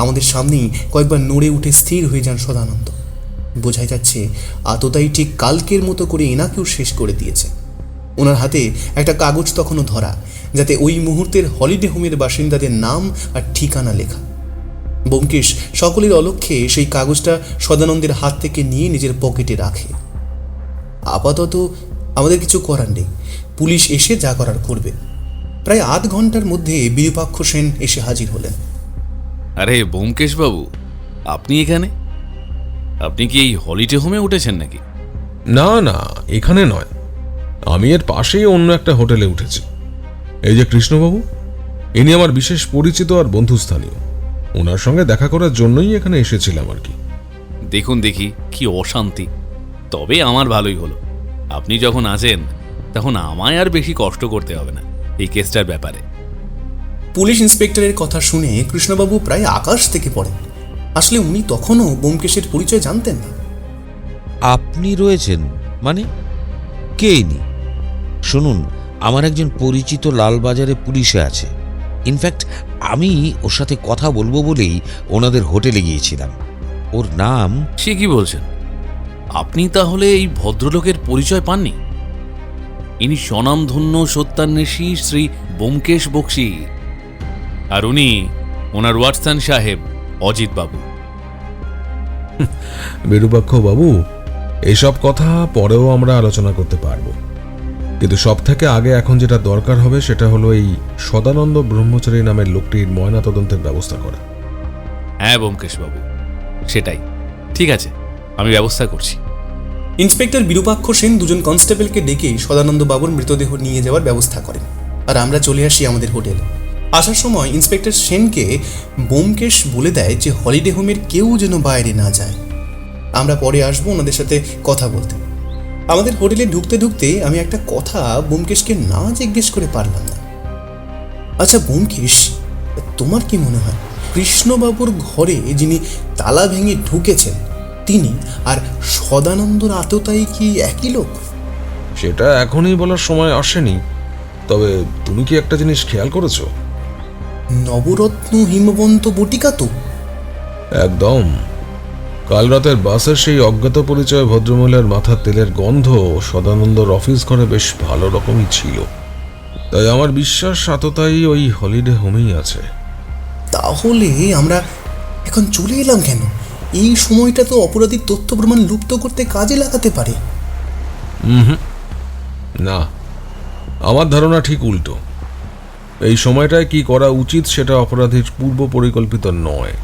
আমাদের সামনেই কয়েকবার নড়ে উঠে স্থির হয়ে যান সদানন্দ। বোঝাই যাচ্ছে আততায়ী ঠিক কালকের মতো করে এনাকেও শেষ করে দিয়েছে। ওনার হাতে একটা কাগজ তখনও ধরা, যাতে ওই মুহূর্তের হলিডে হোমের বাসিন্দাদের নাম আর ঠিকানা লেখা। ব্যোমকেশ সকলের অলক্ষ্যে সেই কাগজটা সদানন্দের হাত থেকে নিয়ে নিজের পকেটে রাখে। আপাতত আমাদের কিছু করার নেই, পুলিশ এসে যা করার করবে। প্রায় আধ ঘন্টার মধ্যে বিরূপাক্ষ সেন এসে হাজির হলেন। আরে ব্যোমকেশ বাবু, আপনি এখানে? আপনি কি এই হলিডে হোমে উঠেছেন নাকি? না না, এখানে নয়, আমি এর পাশেই অন্য একটা হোটেলে উঠেছি। এই যে কৃষ্ণবাবু, ইনি আমার বিশেষ পরিচিত আর বন্ধুস্থানীয়। ওনার সঙ্গে দেখা করার জন্যই এখানে এসেছিলাম আর কি। দেখুন দেখি, কি অশান্তি। তবে আমার ভালোই হলো, আপনি যখন আছেন তখন আমায় আর বেশি কষ্ট করতে হবে না এই কেসটার ব্যাপারে। পুলিশ ইন্সপেক্টরের কথা শুনে কৃষ্ণবাবু প্রায় আকাশ থেকে পড়েন। আসলে উনি তখনও ব্যোমকেশের পরিচয় জানতেন না। আপনি রয়েছেন মানে? কে ইনি? শুনুন, আমার একজন পরিচিত লালবাজারে পুলিশে আছে। ইনফ্যাক্ট আমি ওর সাথে কথা বলবো বলেই ওনাদের হোটেলে গিয়েছিলাম। ওর নাম... সে কি বলছেন? আপনি তাহলে এই ভদ্রলোকের পরিচয় পাননি? ইনি স্বনামধন্য সত্যান্বেষী শ্রী ব্যোমকেশ বক্সী, আর উনি ওনার ওয়াটসন সাহেব অজিত বাবু। বিরূপাক্ষ বাবু, এসব কথা পরেও আমরা আলোচনা করতে পারবো, কিন্তু সব থেকে আগে এখন যেটা দরকার হবে সেটা হলো এই সদানন্দ ব্রহ্মচারী নামের লোকটির ময়নাতদন্তের ব্যবস্থা করা। হ্যাঁ ব্যোমকেশ বাবু, সেটাই। ঠিক আছে, আমি ব্যবস্থা করছি। ইন্সপেক্টর বিরূপাক্ষ সেন 2 জন কনস্টেবলকে ডেকে সদানন্দ বাবুর মৃতদেহ নিয়ে যাওয়ার ব্যবস্থা করেন, আর আমরা চলে আসি আমাদের হোটেলে। আসার সময় ইন্সপেক্টর সেনকে ব্যোমকেশ বলে দেয় যে হলিডে হোমের কেউ যেন বাইরে না যায়। আমরা পরে আসবো ওনাদের সাথে কথা বলতে। আমাদের হোটেলে ঢুকতে ঢুকতে আমি একটা কথা ব্যোমকেশকে না জিজ্ঞেস করে পারলাম না। আচ্ছা ব্যোমকেশ, তোমার কি মনে হয় কৃষ্ণবাবুর ঘরে যিনি তালা ভেঙে ঢুকেছেন তিনি আর সদানন্দর আততায়ী কি একই লোক? সেটা এখনই বলার সময় আসেনি, তবে তুমি কি একটা জিনিস খেয়াল করেছো? নবরত্ন হিমবন্ত বটিকা তো? একদম। কাল রাতের বাসের সেই অজ্ঞাত পরিচয় ভদ্রমহিলার মাথার তেলের গন্ধ সদানন্দর অফিস ঘরে বেশ ভালো রকমই ছিল। তাই আমার বিশ্বাস আততায়ী ওই হলিডে হোমেই আছে। তাহলে আমরা এখন চলে এলাম কেন? এই সময়টা তো অপরাধীর তথ্য প্রমাণ লুপ্ত করতে কাজে লাগাতে পারে। না, আমার ধারণা ঠিক উল্টো। এই সময়টায় কি করা উচিত সেটা অপরাধীর পূর্ব পরিকল্পিত নয়।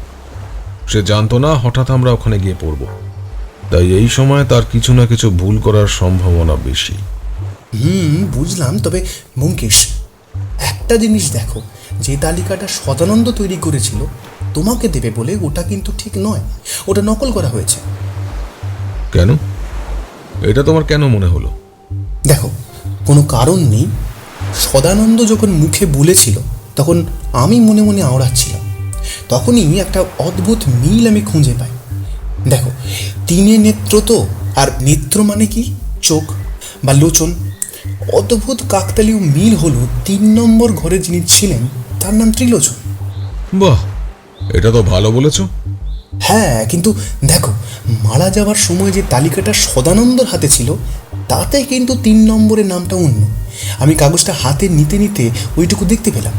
সে জানতো না হঠাৎ আমরা ওখানে গিয়ে পড়ব, তাই এই সময় তার কিছু না কিছু ভুল করার সম্ভাবনা বেশি। বুঝলাম। তবে ব্যোমকেশ, একটা জিনিস দেখো, যে তালিকাটা সদানন্দ তৈরি করেছিল তোমাকে দেবে বলে ওটা কিন্তু ঠিক নয়, ওটা নকল করা হয়েছে। কেন? এটা তোমার কেন মনে হলো? দেখো, কোনো কারণ নেই। সদানন্দ যখন মুখে বলেছিল তখন আমি মনে মনে আওড়াচ্ছিলাম। তখনই একটা অদ্ভুত মিল আমি খুঁজে পাই। দেখো, 3 নেত্র তো, আর নেত্র মানে কি? চোখ বা লোচন। অদ্ভুত কাকতালীয় মিল হলো 3 নম্বর ঘরে যিনি ছিলেন তার নাম ত্রিলোচন। বাহ, এটা তো ভালো বলেছ। হ্যাঁ, কিন্তু দেখো, মারা যাওয়ার সময় যে তালিকাটা সদানন্দর হাতে ছিল তাতে কিন্তু 3 নম্বরের নামটা অন্য। আমি কাগজটা হাতে নিতে নিতে ওইটুকু দেখতে পেলাম।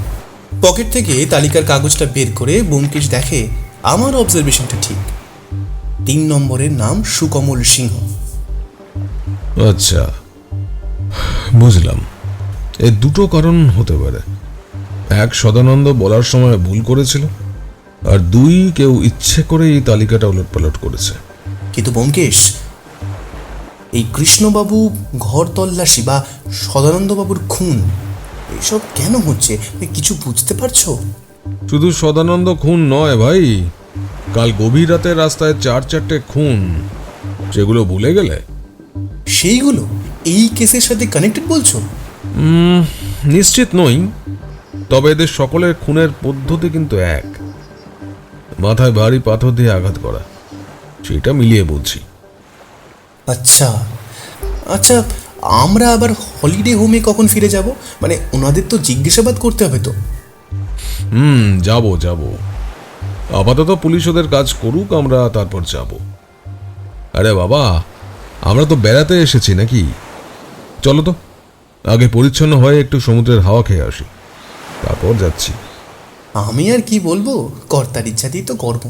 পকেট থেকে তালিকার কাগজটা বের করে ব্যোমকেশ দেখে আমার অবজারভেশনটা ঠিক। 3 নম্বরের নাম সুকমল সিংহ। আচ্ছা, বুঝলাম। এর দুটো কারণ হতে পারে। এক, সদানন্দ বলার সময় ভুল করেছিল, আর 2, কেউ ইচ্ছে করে এই তালিকাটা উলটপালট করেছে। কিন্তু ব্যোমকেশ, এই কৃষ্ণবাবু ঘর তল্লাশি বা সদানন্দবাবুর খুন এসব কেন হচ্ছে কিছু বুঝতে পারছো? শুধু সদানন্দ খুন নয় ভাই, কাল গভীর রাতে রাস্তায় 4-4টে খুন, সেগুলো ভুলে গেলে? সেইগুলো এই কেসের সাথে কানেক্টেড বলছো? নিশ্চিত নই, তবে এদের সকলের খুনের পদ্ধতি কিন্তু এক। মাথায় ভারী পাথর দিয়ে আঘাত করা, সেটা মিলিয়ে বলছি। আচ্ছা আচ্ছা, আমরা আবার হলিডে হোমে কখন ফিরে যাব? মানে ওনাদের তো জিজ্ঞাসাবাদ করতে হবে তো। যাব। আপাতত পুলিশ ওদের কাজ করুক, আমরা তারপর যাব। আরে বাবা, আমরা তো বেড়াতে এসেছি নাকি? চলো তো, আগে পরিচ্ছন্ন হয়ে একটু সমুদ্রের হাওয়া খেয়ে আসি, তারপর যাচ্ছি। আমি আর কি বলবো, কর্তার ইচ্ছাতেই তো কর্ম।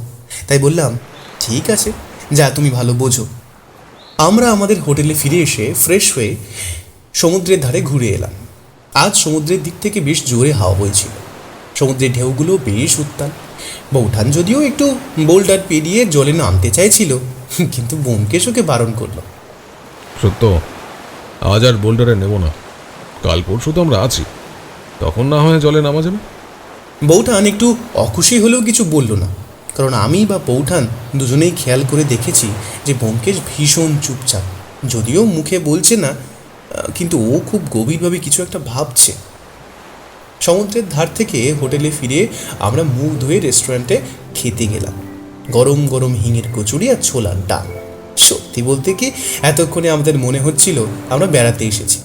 তাই বললাম ঠিক আছে, যা তুমি ভালো বোঝো। আমরা আমাদের হোটেলে ফিরে এসে ফ্রেশ হয়ে সমুদ্রের ধারে ঘুরে এলাম। আজ সমুদ্রের দিক থেকে বেশ জোরে হাওয়া বইছিল, সমুদ্রের ঢেউগুলো বেশ উত্তাল। বৌঠান যদিও একটু বোল্ডার পেরিয়ে জলে নামতে চাইছিল, কিন্তু ব্যোমকেশ ওকে বারণ করলো। সত্য, আজ আর বোল্ডারে নেব না, কাল পরশু তো আমরা আছি, তখন না হয় জলে নামা যাবে। বৌঠান একটু অখুশি হলেও কিছু বলল না, কারণ আমি বা বৌঠান দুজনেই খেয়াল করে দেখেছি যে ব্যোমকেশ ভীষণ চুপচাপ। যদিও মুখে বলছে না, কিন্তু ও খুব গভীরভাবে কিছু একটা ভাবছে। সমুদ্রের ধার থেকে হোটেলে ফিরে আমরা মুখ ধুয়ে রেস্টুরেন্টে খেতে গেলাম। গরম গরম হিঙের কচুরি আর ছোলার ডাল। সত্যি বলতে কি, এতক্ষণে আমাদের মনে হচ্ছিল আমরা বেড়াতে এসেছি।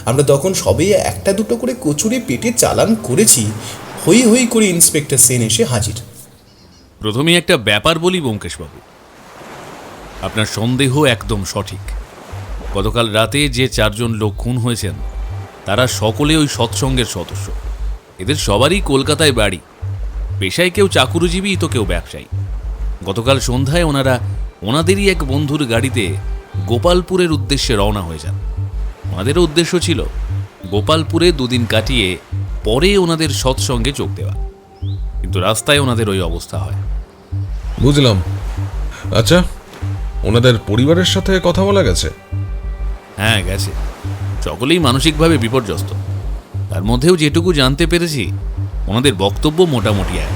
আমরা তখন সবে 1-2 করে কচুরি পেটে চালান করেছি, হই হই করে ইন্সপেক্টর সেন এসে হাজির। প্রথমেই একটা ব্যাপার বলি ব্যোমকেশবাবু, আপনার সন্দেহ একদম সঠিক। গতকাল রাতে যে 4 জন লোক খুন হয়েছেন তারা সকলে ওই সৎসঙ্গের সদস্য। এদের সবারই কলকাতায় বাড়ি, পেশায় কেউ চাকুরিজীবী তো কেউ ব্যবসায়ী। গতকাল সন্ধ্যায় ওনারা ওনাদেরই এক বন্ধুর গাড়িতে গোপালপুরের উদ্দেশ্যে রওনা হয়ে যান। ওনাদেরও উদ্দেশ্য ছিল গোপালপুরে 2 দিন কাটিয়ে পরে ওনাদের সৎসঙ্গে যোগ দেওয়া, কিন্তু রাস্তায় ওনাদের ওই অবস্থা হয়। বুঝলাম। আচ্ছা, ওনাদের পরিবারের সাথে কথা বলা গেছে? হ্যাঁ, গেছে। সকলেই মানসিকভাবে বিপর্যস্ত। তার মধ্যেও যেটুকু জানতে পেরেছি, ওনাদের বক্তব্য মোটামুটি এক।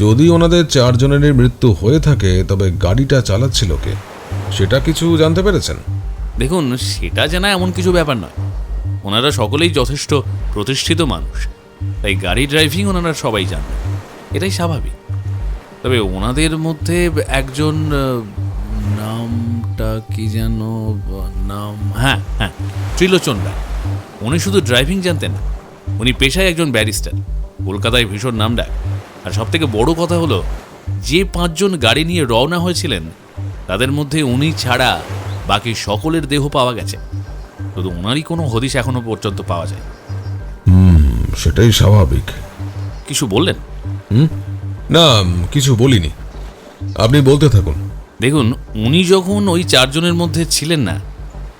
যদি ওনাদের 4 জনেরই মৃত্যু হয়ে থাকে, তবে গাড়িটা চালাচ্ছিল কে, সেটা কিছু জানতে পেরেছেন? দেখুন, সেটা জানা এমন কিছু ব্যাপার নয়। ওনারা সকলেই যথেষ্ট প্রতিষ্ঠিত মানুষ, তাই গাড়ি ড্রাইভিং ওনারা সবাই জানেন, এটাই স্বাভাবিক। তবে ওনাদের মধ্যে একজন, নামটা কি যেন, নাম, হ্যাঁ, ত্রিলোচন রায়। উনি শুধু ড্রাইভিং জানতেন না, উনি পেশায় একজন ব্যারিস্টার, কলকাতায় ভীষণ নামডাক। আর সবথেকে বড় কথা হলো, যে 5 জন গাড়ি নিয়ে রওনা হয়েছিলেন তাদের মধ্যে উনি ছাড়া বাকি সকলের দেহ পাওয়া গেছে, শুধু ওনারই কোনো হদিশ এখনো পর্যন্ত পাওয়া যায়। সেটাই স্বাভাবিক। কিছু বললেন? না, কিছু বলিনি, আপনি বলতে থাকুন। দেখুন, উনি যখন ওই 4 জনের মধ্যে ছিলেন না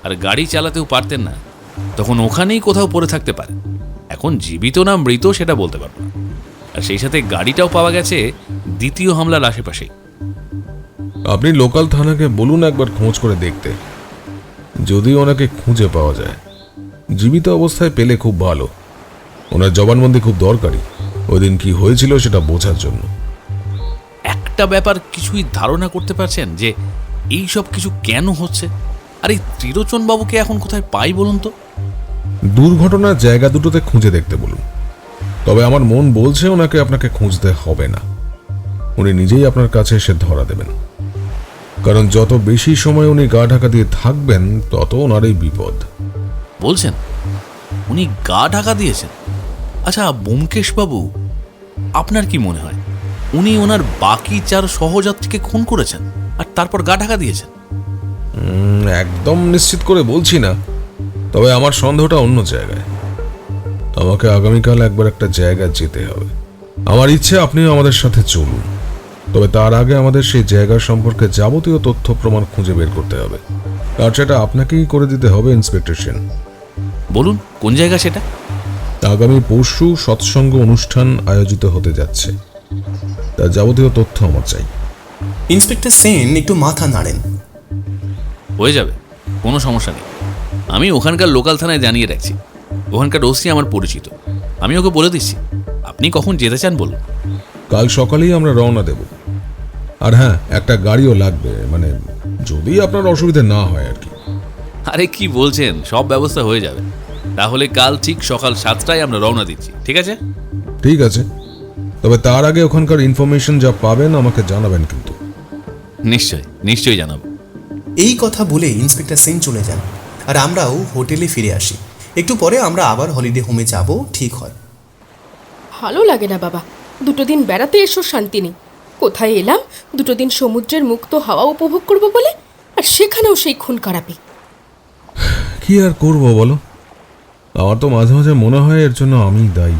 আর গাড়ি চালাতেও পারতেন না, তখন ওখানেই কোথাও পড়ে থাকতে পারে। এখন জীবিত না মৃত সেটা বলতে পারবো না। আর সেই সাথে গাড়িটাও পাওয়া গেছে দ্বিতীয় হামলার আশেপাশেই। আপনি লোকাল থানাকে বলুন একবার খোঁজ করে দেখতে, যদি ওনাকে খুঁজে পাওয়া যায়। জীবিত অবস্থায় পেলে খুব ভালো, ওনার জবানবন্দি খুব দরকারি, ওই দিন কি হয়েছিল সেটা বোঝার জন্য। একটা ব্যাপার কিছুই ধারণা করতে পারছেন যে এই সব কিছু কেন হচ্ছে? আর এই ত্রিলোচন বাবুকে এখন কোথায় পাই বলুন তো? দুর্ঘটনার জায়গা দুটোতে খুঁজে দেখতে বলুন। তবে আমার মন বলছে ওনাকে আপনাকে খুঁজতে হবে না, উনি নিজেই আপনার কাছে এসে ধরা দেবেন। কারণ যত বেশি সময় উনি গা ঢাকা দিয়ে থাকবেন, তত ওনারই বিপদ। বলছেন উনি গা ঢাকা দিয়েছেন? আচ্ছা ব্যোমকেশবাবু, আপনার কি মনে হয় উনি ওনার বাকি 4 সহযাত্রীকে খুন করেছেন আর তারপর গা ঢাকা দিয়েছেন? একদম নিশ্চিত করে বলছি না, তবে আমার সন্দেহটা অন্য জায়গায়। আমাকে আগামীকাল একবার একটা জায়গায় যেতে হবে। আমার ইচ্ছে আপনিও আমাদের সাথে চলুন, তবে তার আগে আমাদের সেই জায়গা সম্পর্কে যাবতীয় তথ্য প্রমাণ খুঁজে বের করতে হবে। আর সেটা আপনাকেই করে দিতে হবে ইন্সপেক্টর সেন। বলুন কোন জায়গা সেটা? আগামী পরশু সৎসঙ্গ অনুষ্ঠান আয়োজিত হতে যাচ্ছে, তার যাবতীয় তথ্য আমার চাই। ইন্সপেক্টর সেন একটু মাথা নাড়েন। হয়ে যাবে, কোনো সমস্যা নেই। আমি ওখানকার লোকাল থানায় জানিয়ে রাখছি। ওখানকার ওসি আমার পরিচিত, আমি ওকে বলে দিচ্ছি। আপনি কখন যেতে চান বলুন। কাল সকালেই আমরা রওনা দেব। আর হ্যাঁ, একটা গাড়িও লাগবে, মানে যদি আপনার অসুবিধা না হয় আর কি। আরে কি বলছেন, সব ব্যবস্থা হয়ে যাবে। তাহলে কাল ঠিক সকাল 7টায় আমরা রওনা দিচ্ছি, ঠিক আছে? ঠিক আছে, তবে তার আগে ওখানকার ইনফরমেশন যা পাবেন আমাকে জানাবেন কিন্তু। নিশ্চয়ই নিশ্চয়ই জানাবো। এই কথা বলে ইন্সপেক্টর সেন চলে যান, আর আমরাও হোটেলে ফিরে আসি। একটু পরে আমরা আবার হলিডে হোমে যাব ঠিক হয়। ভালো লাগে না বাবা, 2 দিন বেড়াতে এসো শান্তি নেই। কোথায় এলাম, 2 দিন সমুদ্রের মুক্ত হাওয়া উপভোগ করব বলে, আর সেখানেও সেই খুন খারাপি। কি আর করব বলো, আমার তো মাঝে মাঝে মনে হয় এর জন্য আমি দায়ী।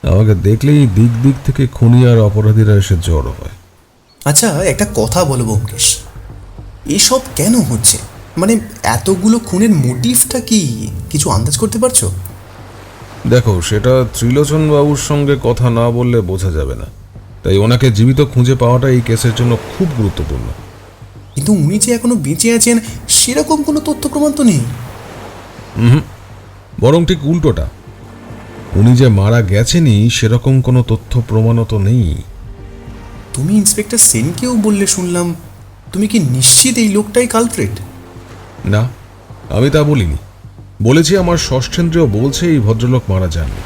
আমাকে দেখলেই দিক দিক থেকে খুনি আর অপরাধীরা এসে জড়ো হয়। আচ্ছা, একটা কথা বলো ব্যোমকেশ, এসব কেন হচ্ছে? মানে এতগুলো খুনের মোটিভটা কি কিছু আন্দাজ করতে পারছো? দেখো, সেটা ত্রিলোচন বাবুর সঙ্গে কথা না বললে বোঝা যাবে না, তাই ওনাকে জীবিত খুঁজে পাওয়াটা এই কেসের জন্য খুব গুরুত্বপূর্ণ। কিন্তু উনি যে এখনো বেঁচে আছেন সেরকম কোনো তথ্য প্রমাণ তো নেই। বরং ঠিক উল্টোটা, উনি যে মারা গেছেনই সেরকম কোনো তথ্য প্রমাণও তো নেই। তুমি ইন্সপেক্টর সেনকেও বললে শুনলাম। তুমি কি নিশ্চিত এই লোকটাই কালপ্রিট? না, আমি তা বলিনি। বলেছি আমার ষষ্ঠেন্দ্রিয় বলছে এই ভদ্রলোক মারা যাননি,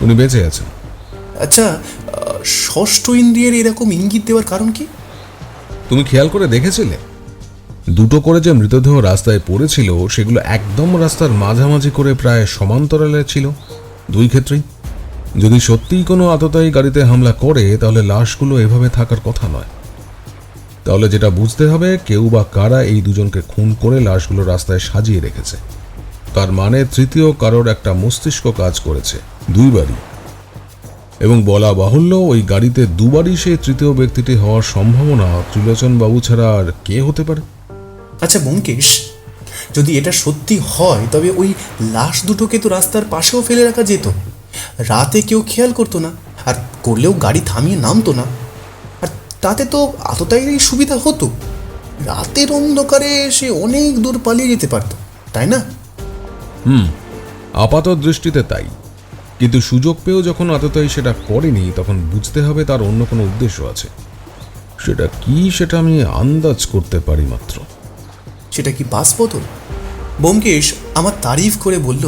উনি বেঁচে আছেন। আচ্ছা, ষষ্ঠ ইন্দ্রিয়ের এরকম ইঙ্গিত দেওয়ার কারণ কি? তুমি খেয়াল করে দেখেছিলে 2টো করে যে মৃতদেহ রাস্তায় পড়েছিল সেগুলো একদম রাস্তার মাঝামাঝি করে প্রায় সমান্তরালে ছিল 2 ক্ষেত্রেই। যদি সত্যিই কোনো আততায়ী গাড়িতে হামলা করে তাহলে লাশগুলো এভাবে থাকার কথা নয়। তাহলে যেটা বুঝতে হবে, কেউ বা কারা এই দুজনকে খুন করে লাশগুলো রাস্তায় সাজিয়ে রেখেছে। তার মানে তৃতীয় কারোর একটা মস্তিষ্ক কাজ করেছে 2বারই, এবং বলা বাহুল্য ওই গাড়িতে 2বারই সেই তৃতীয় ব্যক্তিটি হওয়ার সম্ভাবনা ত্রিলোচন বাবু ছাড়া আর কে হতে পারে? আচ্ছা ব্যোমকেশ, যদি এটা সত্যি হয় তবে ওই লাশ দুটোকে তো রাস্তার পাশেও ফেলে রাখা যেত। রাতে কেউ খেয়াল করতো না, আর করলেও গাড়ি থামিয়ে নামতো না। আর তাতে তো আততায়ীরই সুবিধা হতো, রাতের অন্ধকারে সে অনেক দূর পালিয়ে যেতে পারতো, তাই না? আপাত দৃষ্টিতে তাই, কিন্তু সুযোগ পেয়েও যখন আততায়ী সেটা করেনি তখন বুঝতে হবে তার অন্য কোনো উদ্দেশ্য আছে। সেটা কি সেটা আমি আন্দাজ করতে পারি মাত্র। সেটা কি বাস বদল? ব্যোমকেশ আমার তারিফ করে বলল,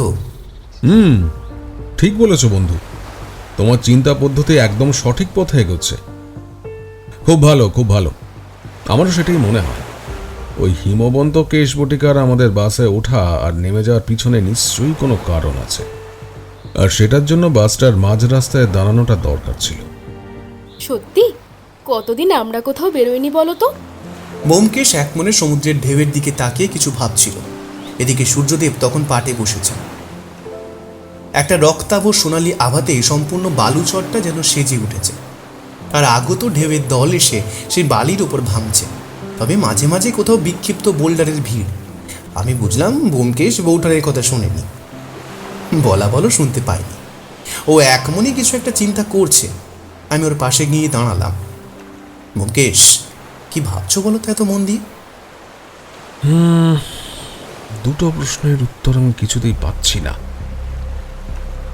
ঠিক বলেছ বন্ধু, তোমার চিন্তা পদ্ধতি একদম সঠিক পথে এগোচ্ছে। খুব ভালো, খুব ভালো। আমারও সেটাই মনে হয়। ওই হিমবন্ত কেশ বটিকার আমাদের বাসে ওঠা আর নেমে যাওয়ার পিছনে নিশ্চয়ই কোনো কারণ আছে, আর সেটার জন্য বাসটার মাঝ রাস্তায় দাঁড়ানোটা দরকার ছিল। সত্যি কতদিন আমরা কোথাও বেরোয়নি বলো তো? ব্যোমকেশ একমনে সমুদ্রের ঢেউয়ের দিকে তাকিয়ে কিছু ভাবছিল। এদিকে সূর্যদেব তখন পাটে বসেছেন। একটা রক্তাভ সোনালি আভাতে সম্পূর্ণ বালুচরটা যেন সেজে উঠেছে, আর আগত ঢেউয়ের দল এসে সেই বালির ওপর ভাঙছে। তবে মাঝে মাঝে কোথাও বিক্ষিপ্ত বোল্ডারের ভিড়। আমি বুঝলাম ব্যোমকেশ বউটারের কথা শোনেনি, বলা বলো শুনতে পাইনি। ও একমনই কিছু একটা চিন্তা করছে। আমি ওর পাশে গিয়ে দাঁড়ালাম। ব্যোমকেশ, কি ভাবছো বলো তো এত মন দিয়ে? 2টো প্রশ্নের উত্তর আমি কিছুতেই পাচ্ছি না,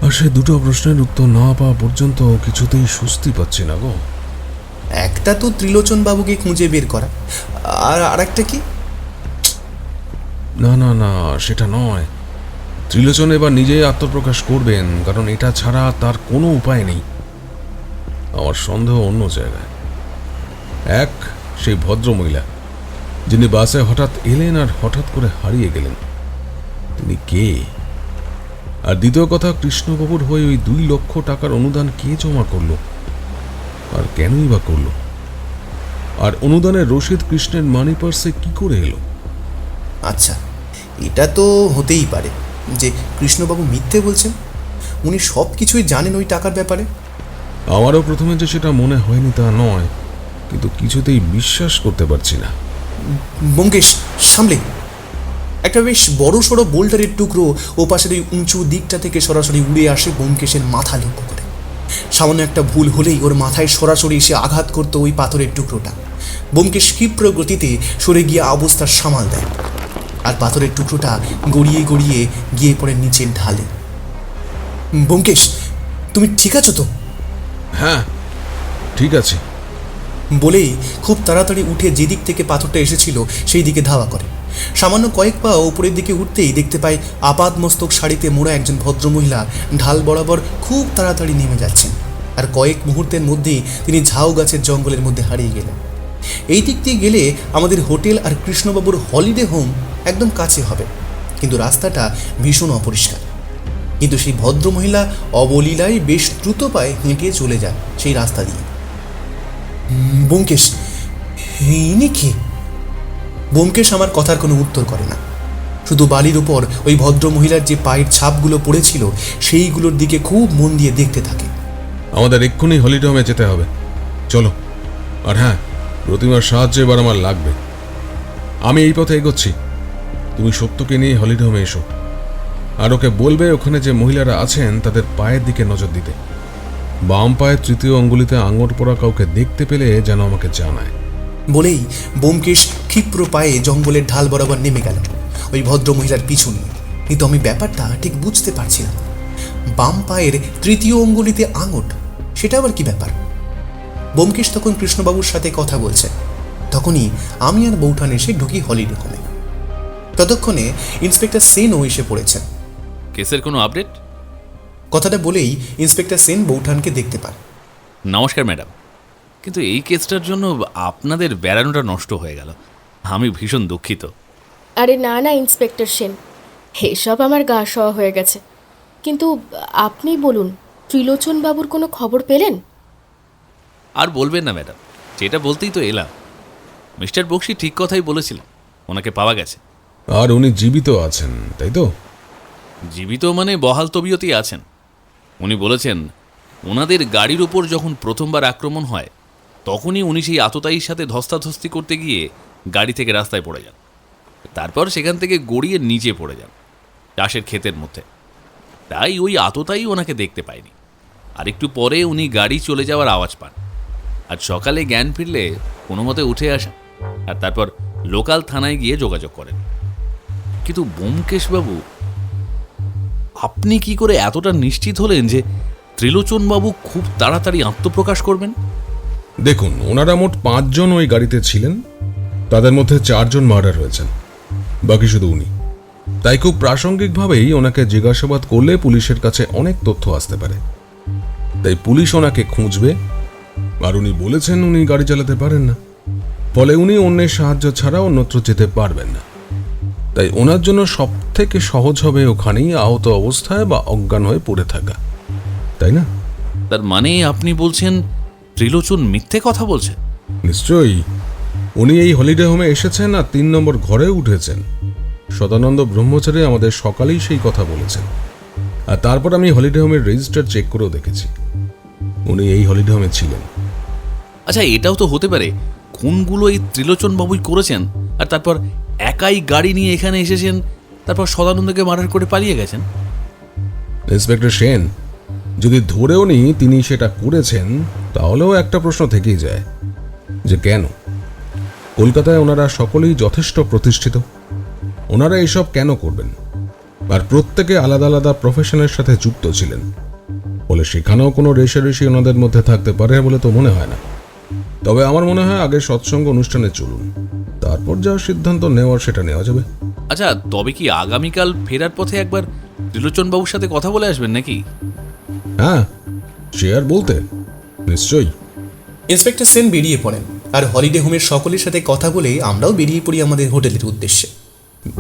আর সে 2টো প্রশ্নের উত্তর না পাওয়া পর্যন্ত কিছুতেই স্বস্তি পাচ্ছি না গো। একটা তো ত্রিলোচন বাবুকে খুঁজে বের করা, আর আরেকটা কি? না না না, সেটা নয়। ত্রিলোচন এবার নিজেই আত্মপ্রকাশ করবেন, কারণ এটা ছাড়া তার কোনো উপায় নেই। আমার সন্দেহ অন্য জায়গায়। এক, সেই ভদ্রমহিলা যিনি বাসে হঠাৎ এলেন আর হঠাৎ করে হারিয়ে গেলেন, তিনি কে? আর দ্বিতীয় কথা, কৃষ্ণবাবুর হয়ে ওই 2 লক্ষ টাকার অনুদান কে জমা করলো, আর কেনই বা করলো? আর অনুদানের রসিদ কৃষ্ণের মানি পার্সে কি করে এলো? আচ্ছা, এটা তো হতেই পারে যে কৃষ্ণবাবু মিথ্যে বলছেন, উনি সব কিছুই জানেন ওই টাকার ব্যাপারে? আমারও প্রথমে যে সেটা মনে হয়নি তা নয়, কিন্তু কিছুতেই বিশ্বাস করতে পারছি না। ব্যোমকেশ, সামলে! একটা বেশ বড় সড়ো বোল্ডারের টুকরো ও পাশের ওই উঁচু দিকটা থেকে সরাসরি উড়ে আসে ব্যোমকেশের মাথা লক্ষ্য করে। সামান্য একটা ভুল হলেই ওর মাথায় সরাসরি এসে আঘাত করতো ওই পাথরের টুকরোটা। ব্যোমকেশ ক্ষিপ্র গতিতে সরে গিয়ে অবস্থার সামাল দেয়, আর পাথরের টুকরোটা গড়িয়ে গড়িয়ে গিয়ে পড়ে নিচের ঢালে। ব্যোমকেশ, তুমি ঠিক আছো তো? হ্যাঁ, ঠিক আছে। বলেই খুব তাড়াতাড়ি উঠে যেদিক থেকে পাথরটা এসেছিল সেই দিকে ধাওয়া করে। সামান্য কয়েক পা উপরের দিকে উঠতেই দেখতে পায় আপাদমস্তক শাড়িতে মোড়া একজন ভদ্রমহিলা ঢাল বরাবর খুব তাড়াতাড়ি নেমে যাচ্ছেন, আর কয়েক মুহূর্তের মধ্যেই তিনি ঝাউ গাছের জঙ্গলের মধ্যে হারিয়ে গেলেন। এই দিক দিয়ে গেলে আমাদের হোটেল আর কৃষ্ণবাবুর হলিডে হোম একদম কাছে হবে, কিন্তু রাস্তাটা ভীষণ অপরিষ্কার। কিন্তু সেই ভদ্রমহিলা অবলীলায় বেশ দ্রুত পায়ে হেঁটে চলে যান সেই রাস্তা দিয়ে। ব্যোমকেশ, ইনি কি? ব্যোমকেশ আমার কথার কোনো উত্তর করে না, শুধু বালির উপর ওই ভদ্রমহিলার যে পায়ের ছাপগুলো পড়েছিল সেইগুলোর দিকে খুব মন দিয়ে দেখতে থাকে। আমাদের এক্ষুনি হলিডে হোমে যেতে হবে, চলো। আর হ্যাঁ, প্রতিমার সাহায্য এবার আমার লাগবে। আমি এই পথে এগোচ্ছি, তুমি সত্যকে নিয়ে হলিডে হোমে এসো, আর ওকে বলবে ওখানে যে মহিলারা আছেন তাদের পায়ের দিকে নজর দিতে। বাম পায়ের তৃতীয় অঙ্গুলিতে আঙট পড়া কাউকে দেখতে পেলে যেন আমাকে জানায়। বলেই ব্যোমকেশ ক্ষিপ্র পায়ে জঙ্গলের ঢাল বরাবর নেমে গেল ওই ভদ্রমহিলার পিছু নিয়ে। কিন্তু আমি ব্যাপারটা ঠিক বুঝতে পারছি না। বাম পায়ের তৃতীয় অঙ্গুলিতে আঙট, সেটা আবার কি ব্যাপার? ব্যোমকেশ তখন কৃষ্ণবাবুর সাথে কথা বলছে, তখনই আমি আর বৌঠান এসে ঢুকি হলিডে হোমে। ততক্ষণে ইন্সপেক্টর সেনও এসে পড়েছেন। কেসের কোনো আপডেট? কথাটা বলেই ইন্সপেক্টর সেন বৌঠানকে দেখতে পান। নমস্কার ম্যাডাম, কিন্তু এই কেসটার জন্য আপনাদের বেড়ানোটা নষ্ট হয়ে গেল। আমি ভীষণ দুঃখিত। আরে না না ইন্সপেক্টর সেন, এসব আমার গা সওয়া হয়ে গেছে। কিন্তু আপনি বলুন, ত্রিলোচন বাবুর কোনো খবর পেলেন? আর বলবেন না ম্যাডাম, যেটা বলতেই তো এলাম। মিস্টার বক্সি ঠিক কথাই বলেছিলেন, ওনাকে পাওয়া গেছে। আর উনি জীবিত আছেন, তাই তো? জীবিত মানে বহাল তবিয়তেই আছেন। উনি বলেছেন ওনাদের গাড়ির উপর যখন প্রথমবার আক্রমণ হয় তখনই উনি সেই আততায়ীর সাথে ধস্তাধস্তি করতে গিয়ে গাড়ি থেকে রাস্তায় পড়ে যান। তারপর সেখান থেকে গড়িয়ে নিচে পড়ে যান চাষের ক্ষেতের মধ্যে। তাই ওই আততায়ী ওনাকে দেখতে পায়নি। আর একটু পরে উনি গাড়ি চলে যাওয়ার আওয়াজ পান, আর সকালে জ্ঞান ফিরলে কোনো মতে উঠে আসেন, আর তারপর লোকাল থানায় গিয়ে যোগাযোগ করেন। কিন্তু ব্যোমকেশবাবু, আপনি কি করে এতটা নিশ্চিত হলেন যে ত্রিলোচনবাবু খুব তাড়াতাড়ি আত্মপ্রকাশ করবেন? দেখুন, ওনারা মোট 5 জন ওই গাড়িতে ছিলেন, তাদের মধ্যে 4 জন মার্ডার হয়েছেন, বাকি শুধু উনি। তাই খুব প্রাসঙ্গিকভাবেই ওনাকে জিজ্ঞাসাবাদ করলে পুলিশের কাছে অনেক তথ্য আসতে পারে। তাই পুলিশ ওনাকে খুঁজবে, আর উনি বলেছেন উনি গাড়ি চালাতে পারেন না, ফলে উনি অন্যের সাহায্য ছাড়া অন্যত্র যেতে পারবেন না। তাই ওনার জন্য সব থেকে সহজ হবে ওখানেই আহত অবস্থায় বা অজ্ঞান হয়ে পড়ে থাকা, তাই না? তার মানে আপনি বলছেন ত্রিলোচন মিথ্যে কথা বলছেন? নিশ্চয়ই। উনি এই হলিডে হোমে এসেছেন আর 3 নম্বর ঘরে উঠেছেন। সদানন্দ ব্রহ্মচারী আমাদের সকালেই সেই কথা বলেছেন, আর তারপর আমি হলিডে হোমের রেজিস্টার চেক করেও দেখেছি উনি এই হলিডে হোমে ছিলেন। আচ্ছা, এটাও তো হতে পারে খুনগুলো এই ত্রিলোচন বাবুই করেছেন, আর তারপর একাই গাড়ি নিয়ে এখানে এসেছেন, তারপর সদানন্দকে মার্ডার করে পালিয়ে গেছেন। ইন্সপেক্টর সেন, যদি ধরেও নি তিনি সেটা করেছেন, তাহলেও একটা প্রশ্ন থেকেই যায় যে কেন? কলকাতায় ওনারা সকলেই যথেষ্ট প্রতিষ্ঠিত, ওনারা এসব কেন করবেন? আর প্রত্যেকে আলাদা আলাদা প্রফেশনের সাথে যুক্ত ছিলেন, ফলে সেখানেও কোনো রেষারেষি ওনাদের মধ্যে থাকতে পারে বলে তো মনে হয় না। তবে আমার মনে হয় আগে সৎসঙ্গ অনুষ্ঠানে চলুন, তারপর যা সিদ্ধান্ত নেওয়ার সেটা নেওয়া যাবে। আচ্ছা, তবে কি আগামীকাল ফেরার পথে একবার ত্রিলোচন বাবুর সাথে কথা বলে আসবেন নাকি? হ্যাঁ, সে আর বলতে, নিশ্চয়ই। ইন্সপেক্টর সেন বেরিয়ে পড়েন, আর হলিডে হোমের সকলের সাথে কথা বলে আমরাও বেরিয়ে পড়ি আমাদের হোটেলের উদ্দেশ্যে।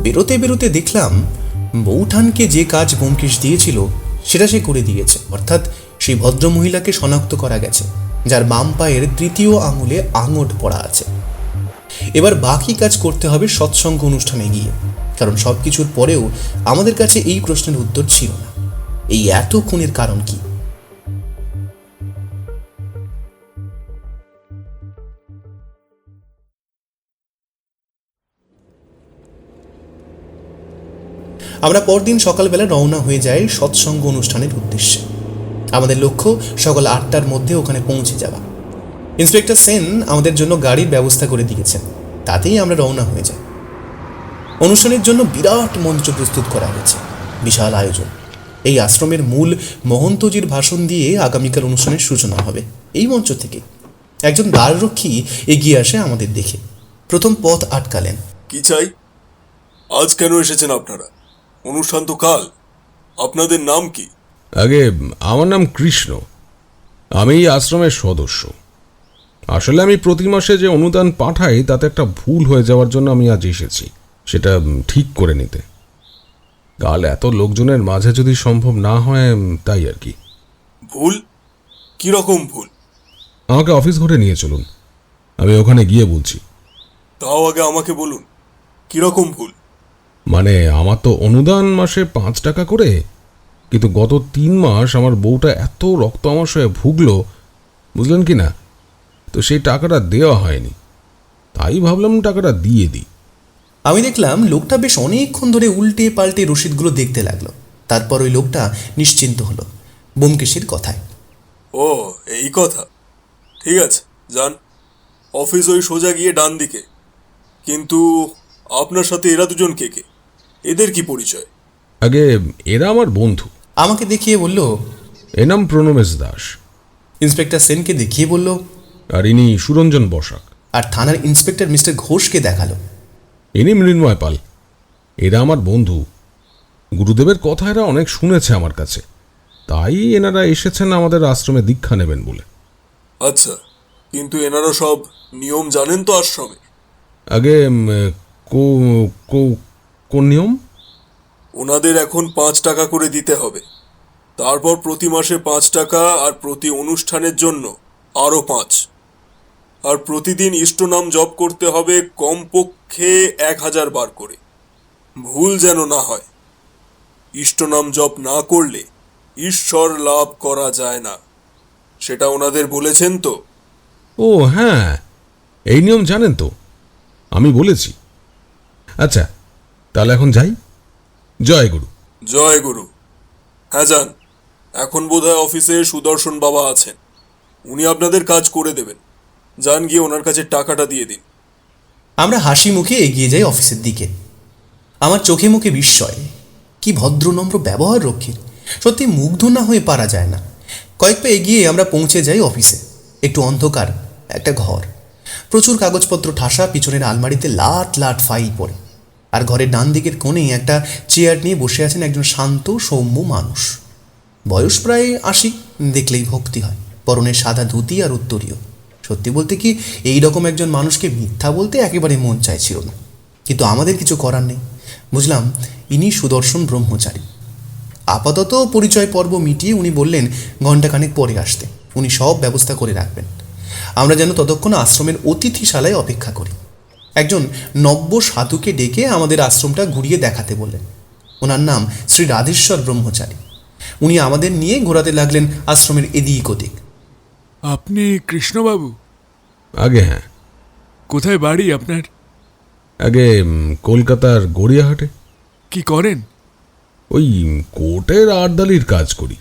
বেরোতে বেরোতে দেখলাম বৌঠানকে যে কাজ ব্যোমকেশ দিয়েছিল সেটা সে করে দিয়েছে। অর্থাৎ সেই ভদ্রমহিলাকে শনাক্ত করা গেছে, যার বাম পায়ের তৃতীয় আঙুলে আঙট পড়া আছে। এবার বাকি কাজ করতে হবে সৎসঙ্গ অনুষ্ঠানে গিয়ে, কারণ সব কিছুর পরেও আমাদের কাছে এই প্রশ্নের উত্তর ছিল না। এই এত খুনের কারণ কি? আমরা পরদিন সকালবেলা রওনা হয়ে যাই সৎসঙ্গ অনুষ্ঠানের উদ্দেশ্যে। আমাদের লক্ষ্য সকাল 8টার মধ্যে ওখানে পৌঁছে যাওয়া। ইন্সপেক্টর সেন আমাদের জন্য গাড়ির ব্যবস্থা করে দিয়েছেন, তাতেই আমরা রওনা হয়ে যাই। অনুষ্ঠানের জন্য বিরাট মঞ্চ প্রস্তুত করা হয়েছে, বিশাল আয়োজন। এই আশ্রমের মূল মহন্তজির ভাষণ দিয়ে আগামীকাল অনুষ্ঠানের সূচনা হবে। এই মঞ্চ থেকে একজন দ্বাররক্ষী এগিয়ে আসে আমাদের দেখে, প্রথম পথ আটকালেন। কি চাই? আজ কেন এসেছেন আপনারা? অনুষ্ঠান তো কাল। আপনাদের নাম কি? আগে আমার নাম কৃষ্ণ, আমি এই আশ্রমের সদস্য। আসলে আমি প্রতি মাসে যে অনুদান পাঠাই তাতে একটা ভুল হয়ে যাওয়ার জন্য আমি আজ এসেছি, সেটা ঠিক করে নিতে। কাল এত লোকজনের মাঝে যদি সম্ভব না হয় তাই আর কি। ভুল? কিরকম ভুল? আমাকে অফিস ঘরে নিয়ে চলুন, আমি ওখানে গিয়ে বলছি। তাও আগে আমাকে বলুন, কিরকম ভুল? মানে আমার তো অনুদান মাসে 5 টাকা করে, কিন্তু গত 3 মাস আমার বউটা এত রক্ত আমাশয়ে ভুগলো, বুঝলেন কি না? তো সেই টাকাটা দেওয়া হয়নি, তাই ভাবলাম টাকাটা দিয়ে দিই। আমি দেখলাম লোকটা বেশ অনেকক্ষণ ধরে উল্টে পাল্টে রসিদগুলো দেখতে লাগলো। তারপর ওই লোকটা নিশ্চিন্ত হলো ব্যোমকেশের কথায়। ও, এই কথা। ঠিক আছে, যান। অফিস ওই সোজা গিয়ে ডান দিকে। কিন্তু আপনার সাথে এরা দুজন কে কে? এদের কি পরিচয়? আগে এরা আমার বন্ধু। আমাকে দেখিয়ে বলল, এ নাম প্রণমেশ দাস। ইন্সপেক্টর সেনকে দেখিয়ে বলল, আর ইনি সুরঞ্জন বসাক। আর থানার ইন্সপেক্টর মিস্টার ঘোষকে দেখালো। ইনি মৃন্ময় পাল। এরা আমার বন্ধু। গুরুদেবের কথা এরা অনেক শুনেছে আমার কাছে, তাই এনারা এসেছেন আমাদের আশ্রমে দীক্ষা নেবেন বলে। আচ্ছা, কিন্তু এনারা সব নিয়ম জানেন তো আশ্রমে? আগে কোন নিয়ম? ওনাদের এখন 5 টাকা করে দিতে হবে, তারপর প্রতি মাসে 5 টাকা, আর প্রতি অনুষ্ঠানের জন্য আরও 5, আর প্রতিদিন ইষ্টনাম জপ করতে হবে কমপক্ষে 1000 বার করে। ভুল যেন না হয়। ইষ্টনাম জপ না করলে ঈশ্বর লাভ করা যায় না, সেটা ওনাদের বলেছেন তো? ও হ্যাঁ, এই নিয়ম জানেন তো, আমি বলেছি। আচ্ছা, তাহলে এখন যাই। জয় গুরু। জয় গুরু। হ্যাঁ, যান। এখন বোধহয় অফিসে সুদর্শন বাবা আছেন, উনি আপনাদের কাজ করে দেবেন। যান, গিয়ে ওনার কাছে টাকাটা দিয়ে দিন। আমরা হাসি মুখে এগিয়ে যাই অফিসের দিকে। আমার চোখে মুখে বিস্ময়, কি ভদ্রনম্র ব্যবহার রক্ষীর, সত্যি মুগ্ধ না হয়ে পারা যায় না। কয়েক পা এগিয়ে আমরা পৌঁছে যাই অফিসে। একটু অন্ধকার একটা ঘর, প্রচুর কাগজপত্র ঠাসা, পিছনের আলমারিতে লাট লাট ফাইল পড়ে। আর ঘরের ডান দিকের কোণে একটা চেয়ার নিয়ে বসে আছেন একজন শান্ত সৌম্য মানুষ, বয়স প্রায় 80, দেখলেই ভক্তি হয়। পরনে সাদা ধুতি আর উত্তরীয়। সত্যি বলতে কি, এই রকম একজন মানুষকে মিথ্যা বলতে একেবারে মন চাইছিল না, কিন্তু আমাদের কিছু করার নেই। বুঝলাম ইনি সুদর্শন ব্রহ্মচারী। আপাতত পরিচয় পর্ব মিটিয়ে উনি বললেন ঘণ্টাখানেক পরে আসতে, উনি সব ব্যবস্থা করে রাখবেন। আমরা যেন ততক্ষণ আশ্রমের অতিথিশালায় অপেক্ষা করি। একজন নব্য সাধুকে ডেকে আমাদের আশ্রমটা ঘুরিয়ে দেখাতে বললেন। ওনার নাম শ্রী রাধেশ্বর ব্রহ্মচারী। উনি আমাদের নিয়ে ঘোরাতে লাগলেন আশ্রমের এদিক ওদিক। আপনি কৃষ্ণবাবু? আগে হ্যাঁ। কোথায় বাড়ি আপনার? আগে কলকাতার গড়িয়াহাটে। কি করেন? ওই কোর্টের আর্দালির কাজ করি।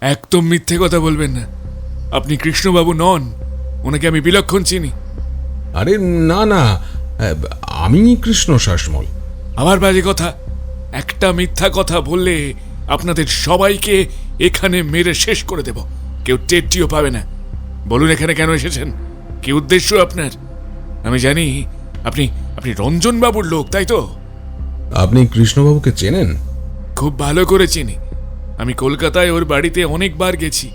একদম মিথ্যে কথা বলবেন না, আপনি কৃষ্ণবাবু নন। ওনাকে আমি বিলক্ষণ চিনি। আরে না না, আমি কৃষ্ণ শাসমল। আবার বাজে কথা। একটা মিথ্যা কথা বললে আপনাদের সবাইকে এখানে মেরে শেষ করে দেব, কেউ টেরটিও পাবে না। বলুন এখানে কেন এসেছেন, কি উদ্দেশ্য আপনার? আমি জানি আপনি আপনি রঞ্জনবাবুর লোক, তাই তো? আপনি কৃষ্ণবাবুকে চেনেন? খুব ভালো করে চিনি। আমি কলকাতায় ওর বাড়িতে অনেকবার গেছি।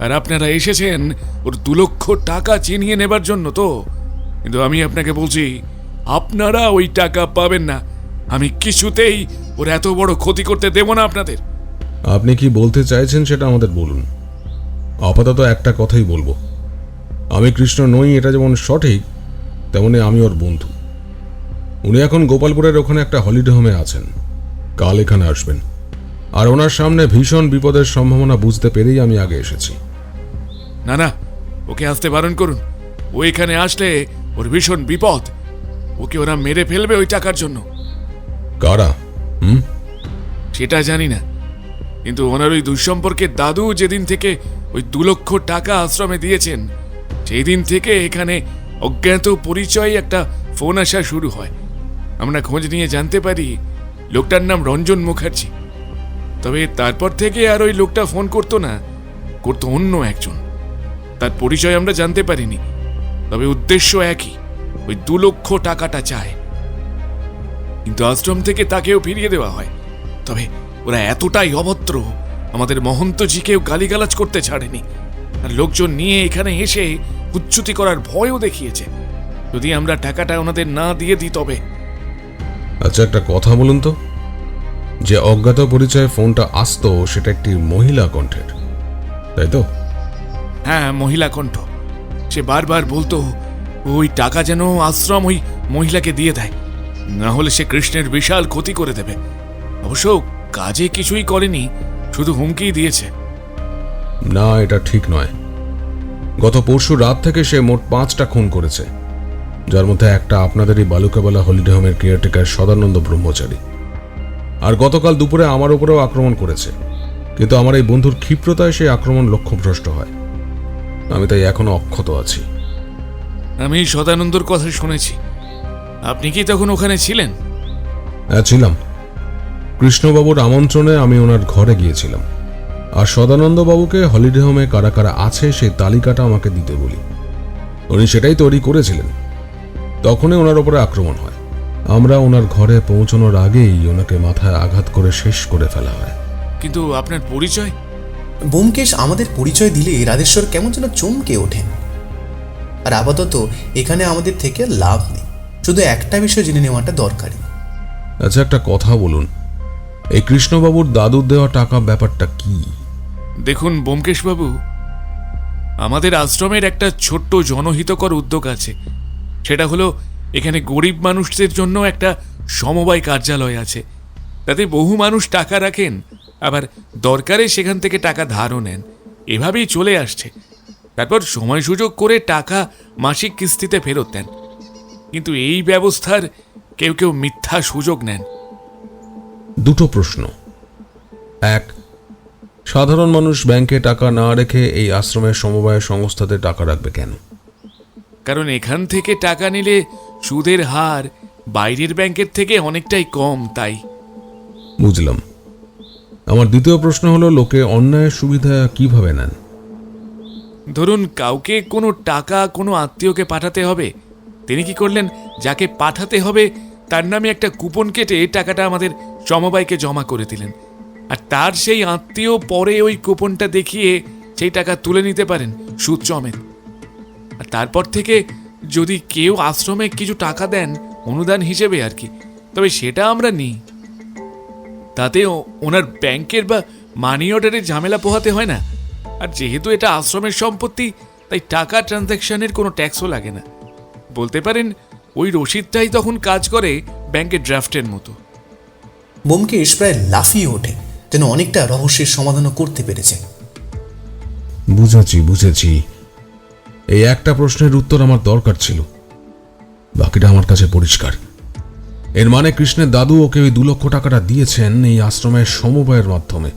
আর আপনারা এসেছেন ওর 2 লক্ষ টাকা চিনিয়ে নেবার জন্য তো। কিন্তু আমি আপনাকে বলছি, আপনারা ওই টাকা পাবেন না। আমি কিছুতেই ওর এত বড় ক্ষতি করতে দেব না আপনাদের। আপনি কি বলতে চাইছেন সেটা আমাদের বলুন। আপাতত একটা কথাই বলবো, আমি কৃষ্ণ নই এটা যেমন সঠিক, তেমনি আমি ওর বন্ধু। উনি এখন গোপালপুরের ওখানে একটা হলিডে হোমে আছেন, কাল এখানে আসবেন। আর ওনার সামনে ভীষণ বিপদের সম্ভাবনা বুঝতে পেরেই আমি আগে এসেছি। না না, ওকে আসতে বারণ করুন। ও এখানে আসলে ওর ভীষণ বিপদ। ওকে ওরা মেরে ফেলবে ওই টাকার জন্য। কারা? সেটা জানি না, কিন্তু ওনার ওই দুঃসম্পর্কের দাদু যেদিন থেকে ওই 2 লক্ষ টাকা আশ্রমে দিয়েছেন, সেই দিন থেকে এখানে অজ্ঞাত পরিচয়ে একটা ফোন আসা শুরু হয়। আমরা খোঁজ নিয়ে জানতে পারি লোকটার নাম রঞ্জন মুখার্জি। তবে তারপর থেকে আর ওই লোকটা ফোন করতো না, করতো অন্য একজন। তার পরিচয় আমরা জানতে পারিনি, তবে উদ্দেশ্য একই, ওই 2 লক্ষ টাকাটা চায়। কিন্তু আশ্রম থেকে তাকেও ফিরিয়ে দেওয়া হয়। তবে ওরা এতটাই অভদ্র, আমাদের মহন্তজিকেও গালিগালাজ করতে ছাড়েনি। আর লোকজন নিয়ে এখানে এসে উচ্চুতি করার ভয়ও দেখিয়েছে। যদি আমরা টাকাটা ওনাদের না দিয়ে দিই তবে। আচ্ছা, একটা কথা বলুন তো, যে অজ্ঞাত পরিচয়ে ফোনটা আসতো সেটা একটি মহিলা কণ্ঠের, তাই তো? হ্যাঁ, মহিলা কণ্ঠ। সে বারবার বলতো ওই টাকা যেন আশ্রম ওই মহিলাকে দিয়ে দেয়, না হলে সে কৃষ্ণের বিশাল ক্ষতি করে দেবে। অবশ্য কাজে কিছুই করেনি, শুধু হুমকি দিয়েছে। না, এটা ঠিক নয়। গত পরশু রাত থেকে সে মোট 5টা খুন করেছে, যার মধ্যে একটা আপনাদেরই বালুকাবালা হলিডে হোমের কেয়ারটেকার সদানন্দ ব্রহ্মচারী। আর গতকাল দুপুরে আমার উপরেও আক্রমণ করেছে, কিন্তু আমার এই বন্ধুর ক্ষিপ্রতায় সেই আক্রমণ লক্ষ্যভ্রষ্ট হয়। আমি তাই এখনো অক্ষত আছি। আমি সদানন্দর কথা শুনেছি। আপনি কি তখন ওখানে ছিলেন? হ্যাঁ, ছিলাম। কৃষ্ণবাবুর আমন্ত্রণে আমি ওনার ঘরে গিয়েছিলাম, আর সদানন্দবাবুকে হলিডে হোমে কারা কারা আছে সেই তালিকাটা আমাকে দিতে বলি। উনি সেটাই তৈরি করেছিলেন। তখনই ওনার ওপরে আক্রমণ হয়। আমরা ওনার ঘরে পৌঁছানোর আগেই ওনাকে মাথায় আঘাত করে শেষ করে ফেলা হয়। কিন্তু আপনার পরিচয়? ব্যোমকেশ আমাদের পরিচয় দিলে রাধেশ্বর কেমন যেন চমকে ওঠেন। আর আপাতত এখানে আমাদের থেকে লাভ নেই, শুধু একটা বিষয় জেনে নেওয়াটা দরকারি। আচ্ছা, একটা কথা বলুন, এই কৃষ্ণবাবুর দাদুর দেওয়া টাকা ব্যাপারটা কি? দেখুন ব্যোমকেশবাবু, আমাদের আশ্রমের একটা ছোট্ট জনহিতকর উদ্যোগ আছে। সেটা হলো এখানে গরিব মানুষদের জন্য একটা সমবায় কার্যালয় আছে। তাতে বহু মানুষ টাকা রাখেন, আবার দরকারে সেখান থেকে টাকা ধারও নেন। এভাবেই চলে আসছে। তারপর সময় সুযোগ করে টাকা মাসিক কিস্তিতে ফেরত দেন। কিন্তু এই ব্যবস্থার কেউ কেউ মিথ্যা সুযোগ নেন। দুটো প্রশ্ন। এক, সাধারণ মানুষ ব্যাংকে টাকা না রেখে এই আশ্রমের সমবায় সংস্থাতে টাকা রাখবে কেন? কারণ এখান থেকে টাকা নিলে সুদের হার বাইরের ব্যাংকের থেকে অনেকটাই কম, তাই। বুঝলাম। আমার দ্বিতীয় প্রশ্ন হলো, লোকে অন্যায়ের সুবিধা কিভাবে নেন? ধরুন কাউকে কোনো টাকা কোনো আত্মীয়কে পাঠাতে হবে, তিনি কি করলেন, যাকে পাঠাতে হবে তার নামে একটা কুপন কেটে টাকাটা আমাদের সমবায়কে জমা করে দিলেন। আর তার সেই আত্মীয় পরে ওই কুপনটা দেখিয়ে সেই টাকা তুলে নিতে পারেন সুদ সমেত। আর তারপর থেকে যদি কেউ আশ্রমে কিছু টাকা দেন অনুদান হিসেবে আর কি, তবে সেটা আমরা নিই। তাতে ওনার ব্যাংকের বা মানি অর্ডারের ঝামেলা পোহাতে হয় না। আর যেহেতু এটা আশ্রমের সম্পত্তি, তাই টাকা ট্রানজ্যাকশনের কোনো ট্যাক্সও লাগে না। বলতে পারেন ওই রসিদটাই তখন কাজ করে ব্যাংকের ড্রাফটের মতো। ব্যোমকেশ প্রায় লাফিয়ে ওঠে, যেন অনেকটা রহস্যের সমাধানও করতে পেরেছে। বুঝেছি। এই একটা প্রশ্নের উত্তর আমার দরকার ছিল, বাকিটা আমার কাছে পরিষ্কার। এর মানে কৃষ্ণের দাদু ওকে ওই 2 লক্ষ টাকাটা দিয়েছেন এই আশ্রমের সমবায়ের মাধ্যমে,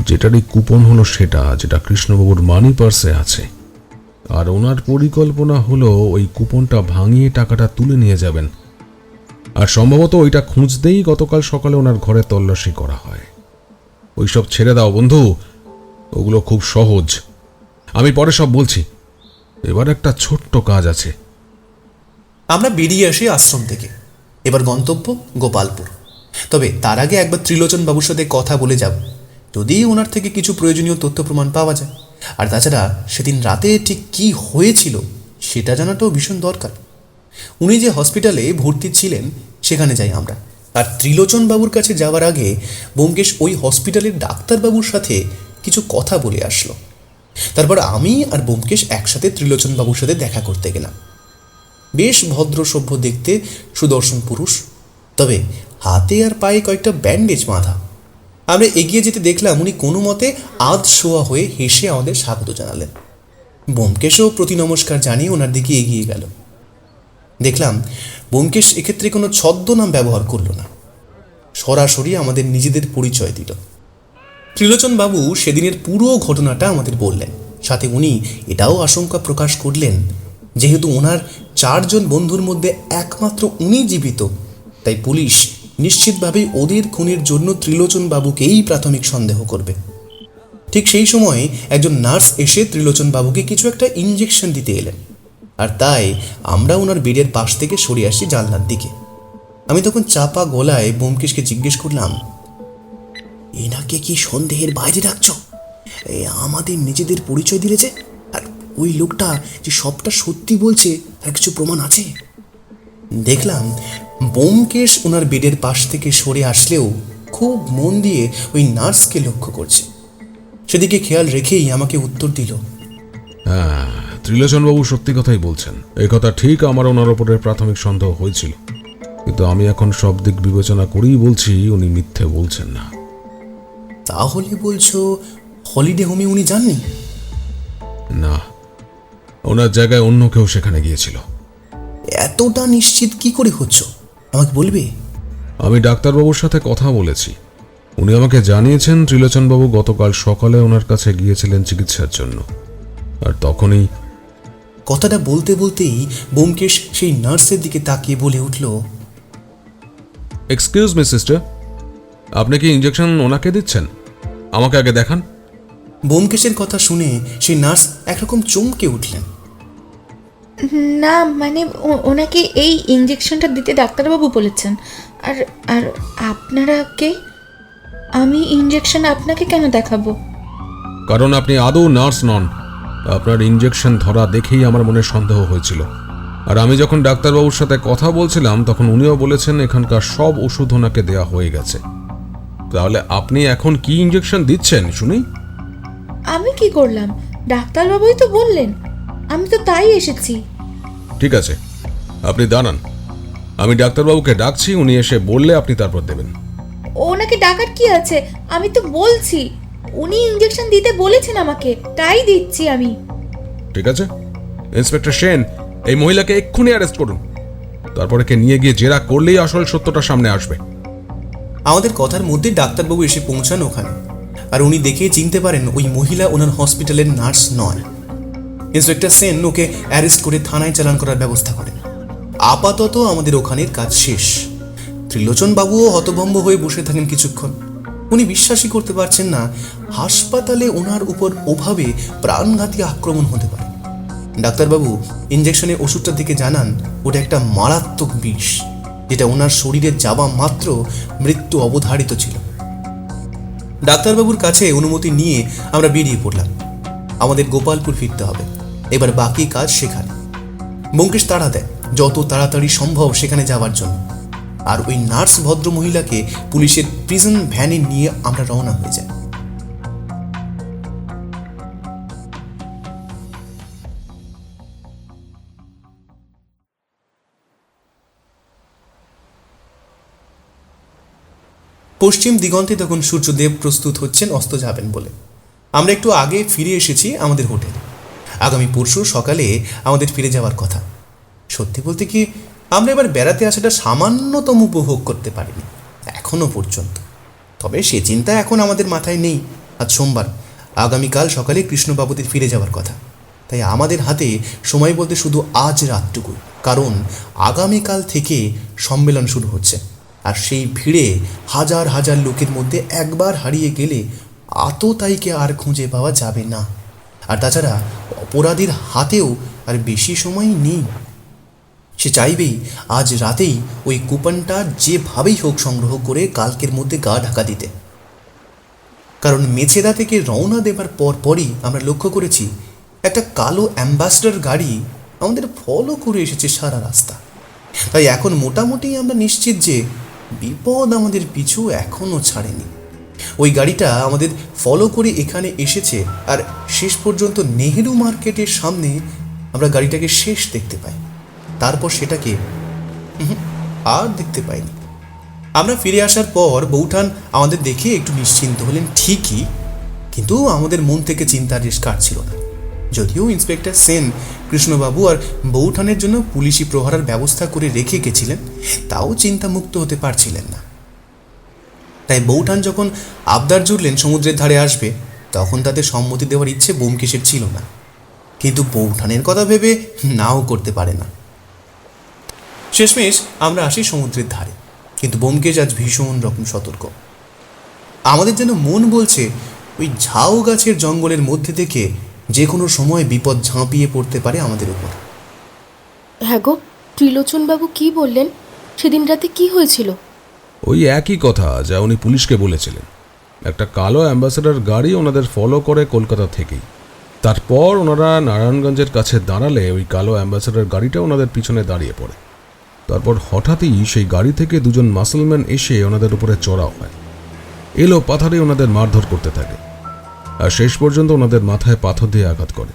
যেটারই কুপন হলো সেটা, যেটা কৃষ্ণবাবুর মানি পার্সে আছে। আর ওনার পরিকল্পনা হলো ওই কুপনটা ভাঙিয়ে টাকাটা তুলে নিয়ে যাবেন। আর সম্ভবত ওইটা খুঁজতেই গতকাল সকালে ওনার ঘরে তল্লাশি করা হয়। ওইসব ছেড়ে দাও বন্ধু, ওগুলো খুব সহজ, আমি পরে সব বলছি। এবার একটা ছোট্ট কাজ আছে। আমরা বেরিয়ে আসি আশ্রম থেকে। এবার গন্তব্য গোপালপুর। তবে তার আগে একবার ত্রিলোচন বাবুর সাথে কথা বলে যাব, যদি ওনার থেকে কিছু প্রয়োজনীয় তথ্য প্রমাণ পাওয়া যায়। আর তাছাড়া সেদিন রাতে ঠিক কি হয়েছিল সেটা জানাটাও ভীষণ দরকার। উনি যে হসপিটালে ভর্তি ছিলেন সেখানে যাই আমরা। আর ত্রিলোচন বাবুর কাছে যাওয়ার আগে ব্যোমকেশ ওই হসপিটালের ডাক্তারবাবুর সাথে কিছু কথা বলে আসলো। তারপর আমি আর ব্যোমকেশ একসাথে ত্রিলোচন বাবুর সাথে দেখা করতে গেলাম। বেশ ভদ্র সভ্য দেখতে, সুদর্শন পুরুষ, তবে হাতে আর পায়ে কয়েকটা ব্যান্ডেজ বাঁধা। আমরা এগিয়ে যেতে দেখলাম উনি কোনো মতে আধ শোয়া হয়ে হেসে আমাদের স্বাগত জানালেন। ব্যোমকেশও প্রতি নমস্কার জানিয়ে ওনার দিকে এগিয়ে গেল। দেখলাম ব্যোমকেশ এক্ষেত্রে কোনো ছদ্মনাম ব্যবহার করল না, সরাসরি আমাদের নিজেদের পরিচয় দিল। ত্রিলোচন বাবু সেদিনের পুরো ঘটনাটা আমাদের বললেন। সাথে উনি এটাও আশঙ্কা প্রকাশ করলেন, যেহেতু ওনার 4 জন বন্ধুর মধ্যে একমাত্র উনি জীবিত, তাই পুলিশ নিশ্চিতভাবেই ওদের খুনের জন্য ত্রিলোচন বাবুকেই প্রাথমিক সন্দেহ করবে। ঠিক সেই সময় একজন নার্স এসে ত্রিলোচন বাবুকে কিছু একটা ইঞ্জেকশন দিতে এলেন, আর তাই আমরা ওনার বেডের পাশ থেকে সরে আসি জানলার দিকে। আমি তখন চাপা গলায় ব্যোমকেশকে জিজ্ঞেস করলাম, এনাকে কি সন্দেহের বাইরে রাখছো? আমাদের নিজেদের পরিচয় দিলে যে, আর ওই লোকটা যে সবটা সত্যি বলছে তার কিছু প্রমাণ আছে? দেখলাম ব্যোমকেশ ওনার বেডের পাশ থেকে সরে আসলেও খুব মন দিয়ে ওই নার্সকে লক্ষ্য করছে। সেদিকে খেয়াল রেখেই আমাকে উত্তর দিল, হ্যাঁ, ত্রিলোচনবাবু সত্যি কথাই বলছেন। এই কথা ঠিক, আমার ওনার ওপরে প্রাথমিক সন্দেহ হয়েছিল, কিন্তু আমি এখন সব দিক বিবেচনা করেই বলছি উনি মিথ্যে বলছেন না। তাহলে বলছো হলিডে হোমে উনি যাননি? না, ওনার জায়গায় অন্য কেউ সেখানে গিয়েছিল। এতটা নিশ্চিত কি করে হচ্ছ আমাকে বলবে? আমি ডাক্তারবাবুর সাথে কথা বলেছি, উনি আমাকে জানিয়েছেন ত্রিলোচনবাবু গতকাল সকালে ওনার কাছে গিয়েছিলেন চিকিৎসার জন্য, আর তখনই। কথাটা বলতে বলতেই ব্যোমকেশ সেই নার্সের দিকে তাকিয়ে বলে উঠল, এক্সকিউজ মি সিস্টার, আপনি কি ইঞ্জেকশন ওনাকে দিচ্ছেন? আমাকে আগে দেখান। ব্যোমকেশের কথা শুনে সেই নার্স একরকম চমকে উঠলেন। না মানে ওনাকে এই ইঞ্জেকশনটা দিতে ডাক্তারবাবু বলেছেন। আর আর আপনারা কে? আমি ইঞ্জেকশন আপনাকে কেন দেখাবো? কারণ আপনি আদৌ নার্স নন। আপনার ইঞ্জেকশন ধরা দেখেই আমার মনে সন্দেহ হয়েছিল, আর আমি যখন ডাক্তারবাবুর সাথে কথা বলছিলাম তখন উনিও বলেছেন এখানকার সব ওষুধ ওনাকে দেওয়া হয়ে গেছে। তাহলে আপনি এখন কি ইঞ্জেকশন দিচ্ছেন শুনি? আমি কি করলাম? ডাক্তারবাবুই তো বললেন, আমি তো তাই এসেছি। ঠিক আছে, আপনি দাঁড়ান, আমি ডাক্তারবাবুকে ডাকছি, উনি এসে বললে আপনি তারপর দেবেন। ওনাকে ডাকার কি আছে? আমি তো বলছি উনি ইঞ্জেকশন দিতে বলেছেন আমাকে, তাই দিচ্ছি আমি। ঠিক আছে, ইন্সপেক্টর সেন, এই মহিলাকে এক্ষুনি অ্যারেস্ট করুন, তারপরে কে নিয়ে গিয়ে জেরা করলেই আসল সত্যটা সামনে আসবে। আমাদের কথার মধ্যে ডাক্তারবাবু এসে পৌঁছান ওখানে, আর উনি দেখে চিনতে পারেন ওই মহিলা ওনার হসপিটালের নার্স নয়। ইন্সপেক্টর সেন ওকে অ্যারেস্ট করে থানায় চালান করার ব্যবস্থা করেন। আপাতত আমাদের ওখানের কাজ শেষ। ত্রিলোচন বাবুও হতভম্ব হয়ে বসে থাকেন কিছুক্ষণ। উনি বিশ্বাসই করতে পারছেন না হাসপাতালে ওনার উপর ওভাবে প্রাণঘাতী আক্রমণ হতে পারে। ডাক্তারবাবু ইঞ্জেকশনের ওষুধটার দিকে জানান ওটা একটা মারাত্মক বিষ, যেটা ওনার শরীরে যাওয়া মাত্র মৃত্যু অবধারিত ছিল। ডাক্তারবাবুর কাছে অনুমতি নিয়ে আমরা বেরিয়ে পড়লাম। আমাদের গোপালপুর ফিরতে হবে, এবার বাকি কাজ সেখানে। ব্যোমকেশ তাড়া দেয় যত তাড়াতাড়ি সম্ভব সেখানে যাওয়ার জন্য, আর ওই নার্স ভদ্র মহিলাকে পুলিশের প্রিজন ভ্যানে নিয়ে আমরা রওনা হয়ে যাই। পশ্চিম দিগন্তে তখন সূর্যদেব প্রস্তুত হচ্ছেন অস্ত যাবেন বলে। আমরা একটু আগে ফিরে এসেছি আমাদের হোটেলে। আগামী পরশু সকালে আমাদের ফিরে যাওয়ার কথা। সত্যি বলতে কি, আমরা এবার বেড়াতে আসাটা সামান্যতম উপভোগ করতে পারিনি এখনো পর্যন্ত। তবে সে চিন্তা এখন আমাদের মাথায় নেই। আজ সোমবার, আগামীকাল সকালে কৃষ্ণবাবুদের ফিরে যাওয়ার কথা। তাই আমাদের হাতে সময় বলতে শুধু আজ রাতটুকু, কারণ আগামীকাল থেকে সম্মেলন শুরু হচ্ছে, আর সেই ভিড়ে হাজার হাজার লোকের মধ্যে একবার হারিয়ে গেলে আততায়ীকে আর খুঁজে পাওয়া যাবে না। আর তাছাড়া অপরাধীর হাতেও আর বেশি সময় নেই। সে চাইবেই আজ রাতেই ওই কুপনটা যেভাবেই হোক সংগ্রহ করে কালকের মধ্যে গা ঢাকা দিতে। কারণ মেছেদা থেকে রওনা দেবার পরই আমরা লক্ষ্য করেছি একটা কালো অ্যাম্বাসেডর গাড়ি আমাদের ফলো করে এসেছে সারা রাস্তা। তাই এখন মোটামুটি আমরা নিশ্চিত যে বিপদ আমাদের পিছু এখনও ছাড়েনি। ওই গাড়িটা আমাদের ফলো করে এখানে এসেছে, আর শেষ পর্যন্ত নেহেরু মার্কেটের সামনে আমরা গাড়িটাকে শেষ দেখতে পাই। তারপর সেটাকে আর দেখতে পাইনি। আমরা ফিরে আসার পর বৌঠান আমাদের দেখে একটু নিশ্চিন্ত হলেন ঠিকই, কিন্তু আমাদের মন থেকে চিন্তার রেশ কাটছিল না। যদিও ইন্সপেক্টর সেন কৃষ্ণবাবু আর বৌঠানের জন্য পুলিশি প্রহরার ব্যবস্থা করে রেখে গেছিলেন, তাও চিন্তামুক্ত হতে পারছিলেন না। তাই বৌঠান যখন আবদার জুড়লেন সমুদ্রের ধারে আসবে, তখন তাদের সম্মতি দেওয়ার ইচ্ছে ব্যোমকেশের ছিল না, কিন্তু বৌঠানের কথা ভেবে নাও করতে পারে না। শেষমেশ আমরা আসি সমুদ্রের ধারে, কিন্তু ব্যোমকেশ আজ ভীষণ রকম সতর্ক। আমাদের যেন মন বলছে ওই ঝাউ গাছের জঙ্গলের মধ্যে থেকে যে কোনো সময় বিপদ ঝাঁপিয়ে পড়তে পারে আমাদের উপর। হ্যাঁ গো, ত্রিলোচনবাবু কি বললেন? সেদিন রাতে কি হয়েছিল? ওই একই কথা যা উনি পুলিশকে বলেছিলেন। একটা কালো অ্যাম্বাসেডর গাড়ি ওনাদের ফলো করে কলকাতা থেকেই। তারপর ওনারা নারায়ণগঞ্জের কাছে দাঁড়ালে ওই কালো অ্যাম্বাসেডর গাড়িটা ওনাদের পিছনে দাঁড়িয়ে পড়ে। তারপর হঠাৎই সেই গাড়ি থেকে দুজন মাসলম্যান এসে ওনাদের উপরে চড়াও হয়। এলো পাথরে ওনাদের মারধর করতে থাকে, আর শেষ পর্যন্ত ওনাদের মাথায় পাথর দিয়ে আঘাত করে।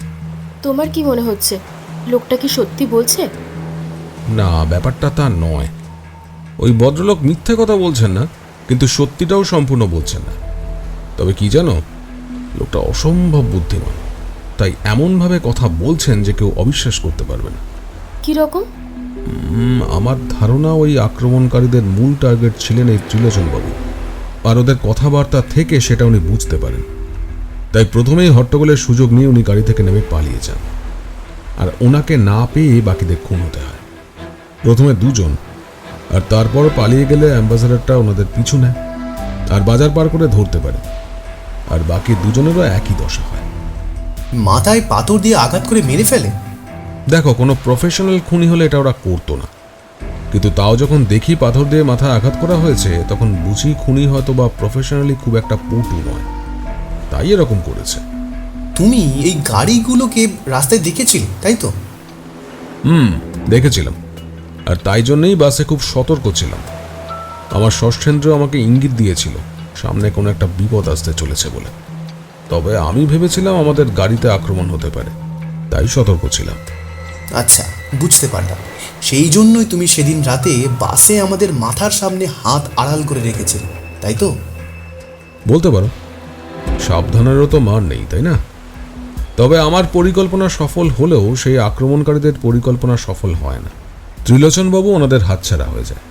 তোমার কি মনে হচ্ছে, লোকটা কি সত্যি বলছে? না, ব্যাপারটা তা নয়। ওই ভদ্রলোক মিথ্যে কথা বলছেন না, কিন্তু সত্যিটাও সম্পূর্ণ বলছেন না। তবে কি জানো, লোকটা অসম্ভব বুদ্ধিমান, তাই এমনভাবে কথা বলছেন যে কেউ অবিশ্বাস করতে পারবে না। কি রকম? আমার ধারণা ওই আক্রমণকারীদের মূল টার্গেট ছিলেন এই ত্রিলোচনবাবু, আর ওদের কথাবার্তা থেকে সেটা উনি বুঝতে পারেন। তাই প্রথমেই হট্টগোলের সুযোগ নিয়ে উনি গাড়ি থেকে নেমে পালিয়ে যান, আর ওনাকে না পেয়ে বাকিদের খুন হতে হয়। প্রথমে দুজন, আর তারপর পালিয়ে গেলে অ্যাম্বাসেডরটা ওনাদের পিছু নেয় আর বাজার পার করে ধরতে পারে, আর বাকি দুজনেরও একই দশা হয়। মাথায় পাথর দিয়ে আঘাত করে মেরে ফেলে? দেখো, কোনো প্রফেশনাল খুনি হলে এটা ওরা করতো না, কিন্তু তাও যখন দেখি পাথর দিয়ে মাথায় আঘাত করা হয়েছে, তখন বুঝি খুনি হয়তো বা প্রফেশনালি খুব একটা পটু নয়, তাই এরকম করেছে। তুমি এই গাড়িগুলোকে রাস্তায় দেখেছিলে, তাই তো? দেখেছিলাম, আর তাই জন্যই বাসে খুব সতর্ক ছিলাম। আমার ষষ্ঠেন্দ্র আমাকে ইঙ্গিত দিয়েছিল সামনে কোনো একটা বিপদ আসতে চলেছে বলে। তবে আমি ভেবেছিলাম আমাদের গাড়িতে আক্রমণ হতে পারে, তাই সতর্ক ছিলাম। আচ্ছা, বুঝতে পারলাম। সেই জন্যই তুমি সেদিন রাতে বাসে আমাদের মাথার সামনে হাত আড়াল করে রেখেছিলে, তাই তো? বলতে পারো, সাবধানেরও তো মার নেই, তাই না? তবে আমার পরিকল্পনা সফল হলেও সেই আক্রমণকারীদের পরিকল্পনা সফল হয় না। ত্রিলোচনবাবু ওনাদের হাতছাড়া হয়ে যায়,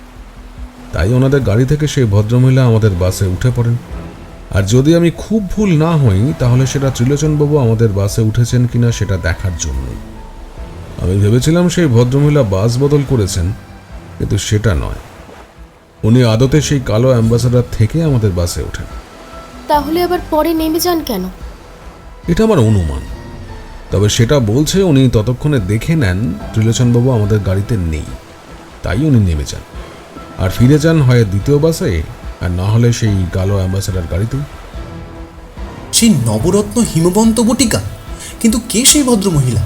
তাই ওনাদের গাড়ি থেকে সেই ভদ্রমহিলা আমাদের বাসে উঠে পড়েন। আর যদি আমি খুব ভুল না হই, তাহলে সেটা ত্রিলোচনবাবু আমাদের বাসে উঠেছেন কিনা সেটা দেখার জন্যই। আমি ভেবেছিলাম সেই ভদ্রমহিলা বাস বদল করেছেন, কিন্তু সেটা নয়। উনি আদতে সেই কালো অ্যাম্বাসেডর থেকে আমাদের বাসে ওঠেন। তাহলে আবার পরে নেমে যান কেন? এটা আমার অনুমান, তবে সেটা বলছে উনি ততক্ষণে দেখে নেন ত্রিলোচনবাবু আমাদের গাড়িতে নেই, তাই উনি নেমে যান আর ফিরে যান হয় দ্বিতীয় বাসে, আর না হলে সেই কালো অ্যাম্বাসেডর গাড়িতেই। সেই নবরত্ন হিমবন্ত বটিকা, কিন্তু কে সেই ভদ্রমহিলা?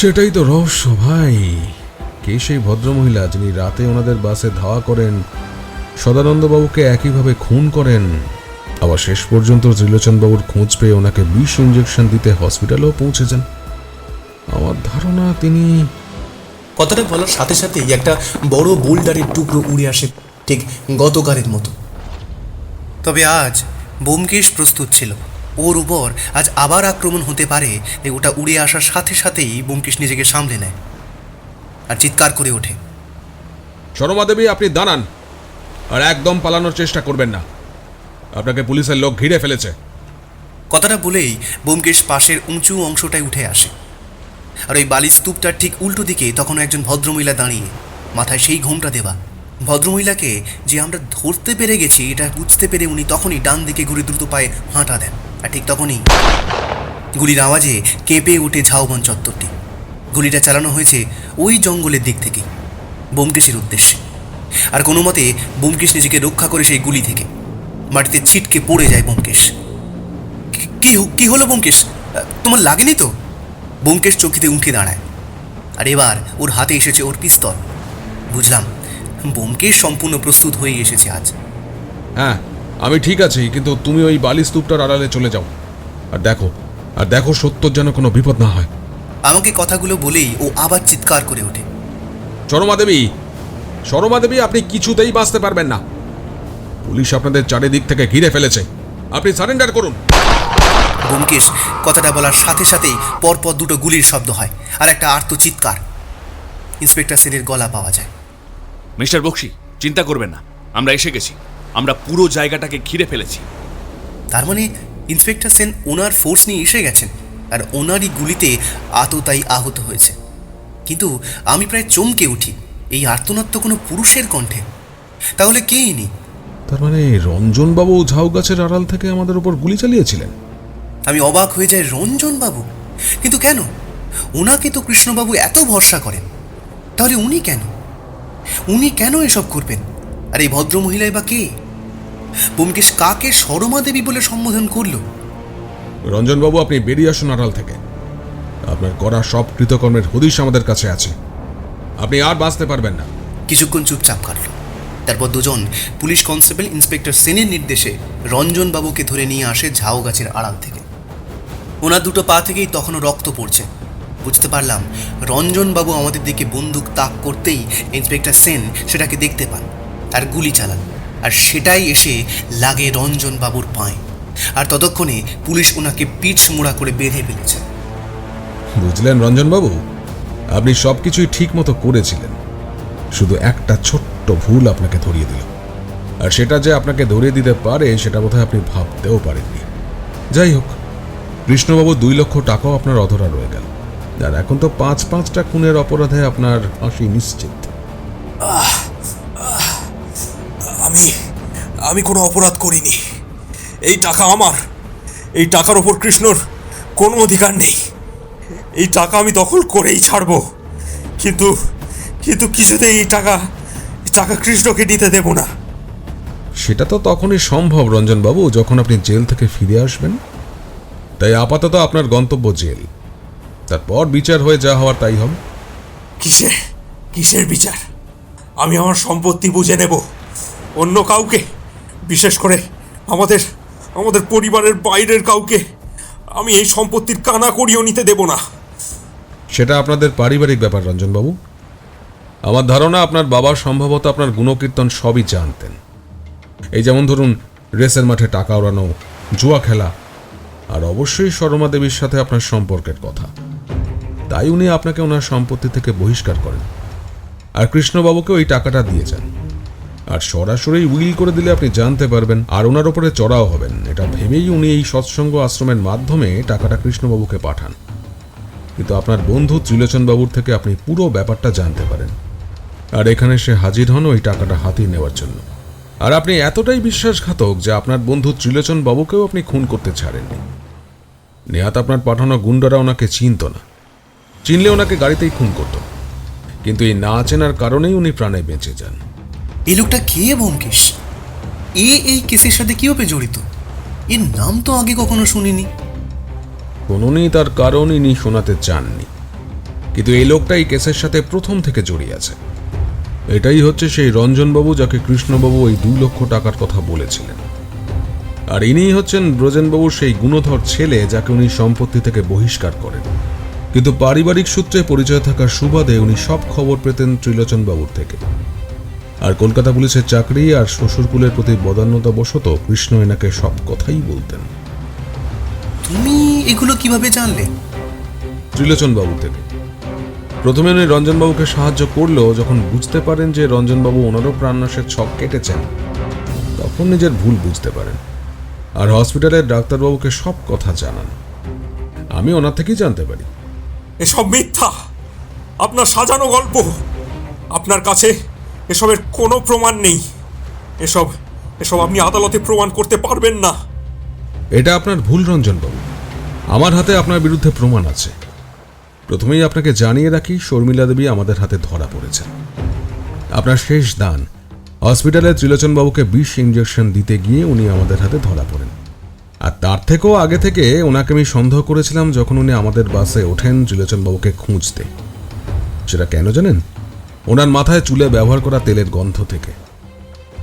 সেটাই তো রহস্য ভাই। কে সেই ভদ্রমহিলা যিনি রাতে ওনাদের বাসে ধাওয়া করেন, সদানন্দবাবুকে একইভাবে খুন করেন, আবার শেষ পর্যন্ত ত্রিলোচনবাবুর খোঁজ পেয়ে ওনাকে বিষ ইঞ্জেকশন দিতে হসপিটালেও পৌঁছে যান? আমার ধারণা তিনি... কথাটা বলার সাথে সাথেই একটা বড় বোল্ডারের টুকরো উড়ে আসে, ঠিক গতকালের মতো। তবে আজ ব্যোমকেশ প্রস্তুত ছিল, ওর উপর আজ আবার আক্রমণ হতে পারে। ওটা উড়ে আসার সাথে সাথেই ব্যোমকেশ নিজেকে সামলে নেয় আর চিৎকার করে ওঠে, শর্মা দেবী, আপনি দাঁড়ান, আর একদম পালানোর চেষ্টা করবেন না, আপনাকে পুলিশের লোক ঘিরে ফেলেছে। কথাটা বলেই ব্যোমকেশ পাশের উঁচু অংশটায় উঠে আসে, আর ওই বালির স্তূপটার ঠিক উল্টো দিকে তখনও একজন ভদ্রমহিলা দাঁড়িয়ে, মাথায় সেই ঘোমটা দেওয়া। ভদ্রমহিলাকে যে আমরা ধরতে পেরে গেছি এটা বুঝতে পেরে উনি তখনই ডান দিকে ঘুরে দ্রুত পায়ে হাঁটা দেন, আর ঠিক তখনই গুলির আওয়াজে কেঁপে ওঠে ঝাউবন চত্বরটি। গুলিটা চালানো হয়েছে ওই জঙ্গলের দিক থেকে ব্যোমকেশের উদ্দেশ্যে, আর কোনো মতে ব্যোমকেশ নিজেকে রক্ষা করে সেই গুলি থেকে মাটিতে ছিটকে পড়ে যায় ব্যোমকেশ। কি হলো ব্যোমকেশ, তোমার লাগেনি তো? ব্যোমকেশ চকিতে উঠে দাঁড়ায়, আর এবার ওর হাতে এসেছে ওর পিস্তল। বুঝলাম ব্যোমকেশ সম্পূর্ণ প্রস্তুত হয়ে এসেছে আজ। হ্যাঁ, আমি ঠিক আছি, কিন্তু তুমি ওই বালি স্তূপটার আড়ালে চলে যাও, আর দেখো সত্যর যেন কোনো বিপদ না হয়। আমাকে কথাগুলো বলেই ও আবার চিৎকার করে ওঠে, শর্মা দেবী, শর্মা দেবী, আপনি কিছুতেই বাঁচতে পারবেন না। পুলিশ আপনাদের চারিদিক থেকে ঘিরে ফেলেছে। আপনি সারেন্ডার করুন। ব্যোমকেশ কথাটা বলার সাথে সাথেই পরপর দুটো গুলির শব্দ হয় আর একটা আর্তচিৎকার। ইন্সপেক্টর সেনের গলা পাওয়া যায়। মিস্টার বক্সি, চিন্তা করবেন না, আমরা এসে গেছি। আমরা পুরো জায়গাটাকে ঘিরে ফেলেছি। তার মানে ইন্সপেক্টর সেন ওনার ফোর্স নিয়ে এসে গেছেন আর ওনারই গুলিতে আততায়ী আহত হয়েছে। কিন্তু আমি প্রায় চমকে উঠি, এই আর্তনাদ তো কোনো পুরুষের কণ্ঠে। তাহলে কে ইনি? তার মানে রঞ্জনবাবু ঝাউ গাছের আড়াল থেকে আমাদের উপর গুলি চালিয়েছিলেন? আমি অবাক হয়ে যাই। রঞ্জনবাবু? কিন্তু কেন? ওনাকে তো কৃষ্ণবাবু এত ভরসা করেন, তাহলে উনি কেন এসব করবেন? আর এই ভদ্রমহিলাই বা কে? ব্যোমকেশ কাকে শর্মা দেবী বলে সম্বোধন করলো? রঞ্জনবাবু, আপনি বেরিয়ে আসুন আড়াল থেকে। আপনার করা সব কৃতকর্মের হদিশ আমাদের কাছে আছে। আপনি আর বাঁচতে পারবেন না। কিছুক্ষণ চুপচাপ কাটল। তারপর দুজন পুলিশ কনস্টেবল ইন্সপেক্টর সেনের নির্দেশে রঞ্জনবাবুকে ধরে নিয়ে আসে ঝাউ গাছের আড়াল থেকে। ওনার দুটো পা থেকেই তখনও রক্ত পড়ছে। বুঝতে পারলাম রঞ্জনবাবু আমাদের দিকে বন্দুক তাক করতেই ইন্সপেক্টর সেন সেটাকে দেখতে পান আর গুলি চালান, আর সেটাই এসে লাগে রঞ্জনবাবুর পায়ে। আর ততক্ষণে পুলিশ ওনাকে পিঠ মোড়া করে বেঁধে ফেলেছে। বুঝলেন রঞ্জনবাবু, আপনি সবকিছুই ঠিক মতো করেছিলেন, শুধু একটা ছোট্ট ভুল আপনাকে ধরিয়ে দিল। আর সেটা যে আপনাকে ধরিয়ে দিতে পারে সেটা বোধহয় আপনি ভাবতেও পারেননি। যাই হোক, কৃষ্ণবাবু 2 লক্ষ টাকাও আপনার অধরা রয়ে গেল। আর এখন তো 5-5টা খুনের অপরাধে আপনার ফাঁসি নিশ্চিত। আমি কোনো অপরাধ করিনি। এই টাকা আমার। এই টাকার ওপর কৃষ্ণর কোনো অধিকার নেই। এই টাকা আমি দখল করেই ছাড়বো, কিন্তু কিছুতেই এই টাকা কৃষ্ণকে দিতে দেব না। সেটা তো তখনই সম্ভব রঞ্জনবাবু, যখন আপনি জেল থেকে ফিরে আসবেন। তাই আপাতত আপনার গন্তব্য জেল। তারপর বিচার হয়ে যা হওয়ার তাই হবে। কিসের বিচার? আমি আমার সম্পত্তি বুঝে নেব। অন্য কাউকে, বিশেষ করে আমাদের পরিবারের বাইরের কাউকে আমি এই সম্পত্তির কানা করিও নিতে দেব না। সেটা আপনাদের পারিবারিক ব্যাপার রঞ্জনবাবু। আমার ধারণা আপনার বাবা সম্ভবত আপনার গুণকীর্তন সবই জানতেন। এই যেমন ধরুন, রেসের মাঠে টাকা ওড়ানো, জুয়া খেলা, আর অবশ্যই শর্মা দেবীর সাথে আপনার সম্পর্কের কথা। তাই উনি আপনাকে ওনার সম্পত্তি থেকে বহিষ্কার করেন আর কৃষ্ণবাবুকে ওই টাকাটা দিয়ে যান। আর সরাসরি উইল করে দিলে আপনি জানতে পারবেন আর ওনার ওপরে চড়াও হবেন, এটা ভেবেই উনি এই সৎসঙ্গ আশ্রমের মাধ্যমে টাকাটা কৃষ্ণবাবুকে পাঠান। কিন্তু আপনার বন্ধু ত্রিলোচনবাবুর থেকে আপনি পুরো ব্যাপারটা জানতে পারেন, আর এখানে সে হাজির হন ওই টাকাটা হাতিয়ে নেওয়ার জন্য। আর আপনি এতটাই বিশ্বাসঘাতক যে আপনার বন্ধু ত্রিলোচনবাবুকেও আপনি খুন করতে ছাড়েননি। নেহাত আপনার পাঠানো গুন্ডারা ওনাকে চিনত না, চিনলে ওনাকে গাড়িতেই খুন করত। কিন্তু এই না চেনার কারণেই উনি প্রাণে বেঁচে যান। এই লোকটা কে ব্যোমকেশ? এই কেসের সাথে কিভাবে জড়িত? এর নাম তো আগে কখনো শুনিনি। কোনই তার কারণ ইনি শোনাতে চাননি, কিন্তু এই লোকটা এই কেসের সাথে প্রথম থেকে জড়িয়ে আছে। এটাই হচ্ছে সেই রঞ্জনবাবু যাকে কৃষ্ণবাবু ওই 2 লক্ষ টাকার কথা বলেছিলেন। আর ইনিই হচ্ছেন ব্রজেনবাবুর সেই গুণধর ছেলে যাকে উনি সম্পত্তি থেকে বহিষ্কার করেন। কিন্তু পারিবারিক সূত্রে পরিচয় থাকার সুবাদে উনি সব খবর পেতেন ত্রিলোচনবাবুর থেকে। আর কলকাতা পুলিশের চাকরি আর শ্বশুরকুলের প্রতি বদান্যতা বশত কৃষ্ণ এনাকে সব কথাই বলতেন। তুমি এগুলো কিভাবে জানলে? ত্রিলোচনবাবু থেকে। প্রথমে উনি রঞ্জনবাবুকে সাহায্য করলেও যখন বুঝতে পারেন যে রঞ্জনবাবু ওনারও প্রাণনাশের ছক কেটেছেন, তখন নিজের ভুল বুঝতে পারেন আর হসপিটালের ডাক্তারবাবুকে সব কথা জানান। আমি ওনার থেকেই জানতে পারি। এসব মিথ্যা, আপনার সাজানো গল্প। আপনার কাছে এসবের কোনো প্রমাণ নেই। এসব আপনি আদালতে প্রমাণ করতে পারবেন না। এটা আপনার ভুল রঞ্জনবাবু, আমার হাতে আপনার বিরুদ্ধে প্রমাণ আছে। প্রথমেই আপনাকে জানিয়ে রাখি, শর্মিলা দেবী আমাদের হাতে ধরা পড়েছেন। আপনার শেষ দান হসপিটালে ত্রিলোচনবাবুকে 20 ইঞ্জেকশন দিতে গিয়ে উনি আমাদের হাতে ধরা পড়েন। আর তার থেকেও আগে থেকে ওনাকে আমি সন্দেহ করেছিলাম যখন উনি আমাদের বাসে ওঠেন ত্রিলোচনবাবুকে খুঁজতে। সেটা কেন জানেন? ওনার মাথায় চুলে ব্যবহার করা তেলের গন্ধ থেকে।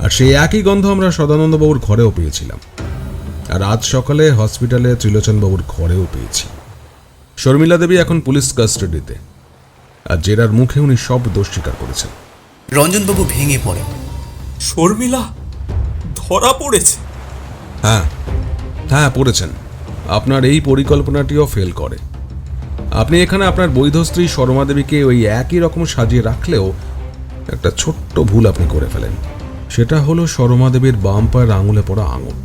আর সেই একই গন্ধ আমরা সদানন্দবাবুর ঘরেও পেয়েছিলাম, আর আজ সকালে হসপিটালে ত্রিলোচনবাবুর ঘরেও পেয়েছি। শর্মিলা দেবী এখন পুলিশ কাস্টাডিতে, আর জেরার মুখে উনি সব দোষ স্বীকার করেছেন। রঞ্জনবাবু ভেঙে পড়েন। শর্মিলা ধরা পড়েছে? হ্যাঁ হ্যাঁ, পড়েছেন। আপনার এই পরিকল্পনাটিও ফেল করে। আপনি এখানে আপনার বৈধ স্ত্রী শর্মা দেবীকে ওই একই রকম সাজিয়ে রাখলেও একটা ছোট্ট ভুল আপনি করে ফেলেন। সেটা হলো শর্মা দেবীর বাম পায়ের আঙুলে পড়া আঙুঠ।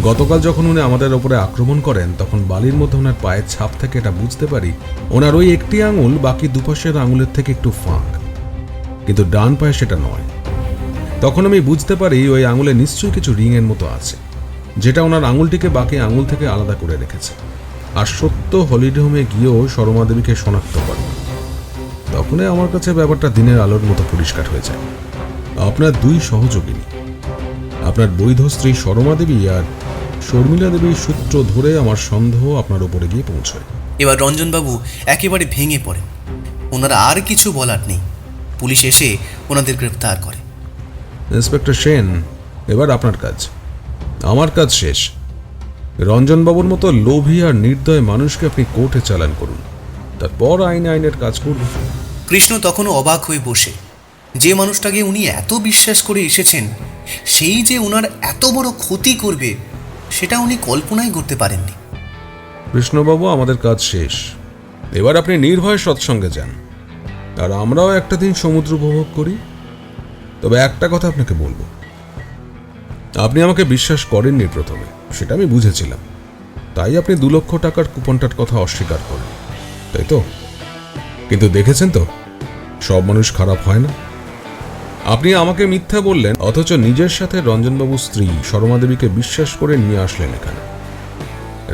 গতকাল যখন উনি আমাদের ওপরে আক্রমণ করেন, তখন বালির মধ্যে ওনার পায়ের ছাপ থেকে এটা বুঝতে পারি ওনার ওই একটি আঙুল বাকি দুপাশের আঙুলের থেকে একটু ফাঁক, কিন্তু ডান পায়ে সেটা নয়। তখন আমি বুঝতে পারি ওই আঙুলে নিশ্চয়ই কিছু রিংয়ের মতো আছে, যেটা ওনার আঙুলটিকে বাকি আঙুল থেকে আলাদা করে রেখেছে। আর সত্য হলিডে হোমে গিয়েও শর্মা দেবীকে শনাক্ত করে। তখনই আমার কাছে ব্যাপারটা দিনের আলোর মতো পরিষ্কার হয়ে যায়। আপনার দুই সহযোগিনী, আপনার বৈধ স্ত্রী শর্মা দেবী আর শর্মিলা দেবীর সূত্র ধরে আমার সন্দেহ আপনার উপরে গিয়ে পৌঁছয়। এবার রঞ্জনবাবু একেবারে ভেঙে পড়েন। ওনারা আর কিছু বলার নেই। পুলিশ এসে ওনাদের গ্রেপ্তার করে। ইন্সপেক্টর সেন, এবার আপনার কাজ। আমার কাজ শেষ। রঞ্জনবাবুর মতো লোভী আর নির্দয় মানুষকে আপনি কোর্টে চালান করুন, তারপর আইনের কাজ করুন। কৃষ্ণ তখনও অবাক হয়ে বসে। যে মানুষটাকে উনি এত বিশ্বাস করে এসেছেন, সেই যে ওনার এত বড় ক্ষতি করবে, সেটা উনি কল্পনাই করতে পারেননি। কৃষ্ণবাবু, আমাদের কাজ শেষ। এবার আপনি নির্ভয় সৎসঙ্গে যান, আর আমরাও একটা দিন সমুদ্র উপভোগ করি। তবে একটা কথা আপনাকে বলবো, আপনি আমাকে বিশ্বাস করেননি প্রথমে, সেটা আমি বুঝেছিলাম। তাই আপনি 2 লক্ষ টাকার কুপনটার কথা অস্বীকার করেন, তাই তো? কিন্তু দেখেছেন তো, সব মানুষ খারাপ হয় না। আপনি আমাকে মিথ্যা বললেন, অথচ নিজের সাথে রঞ্জনবাবুর স্ত্রী শর্মা দেবীকে বিশ্বাস করে নিয়ে আসলেন এখানে।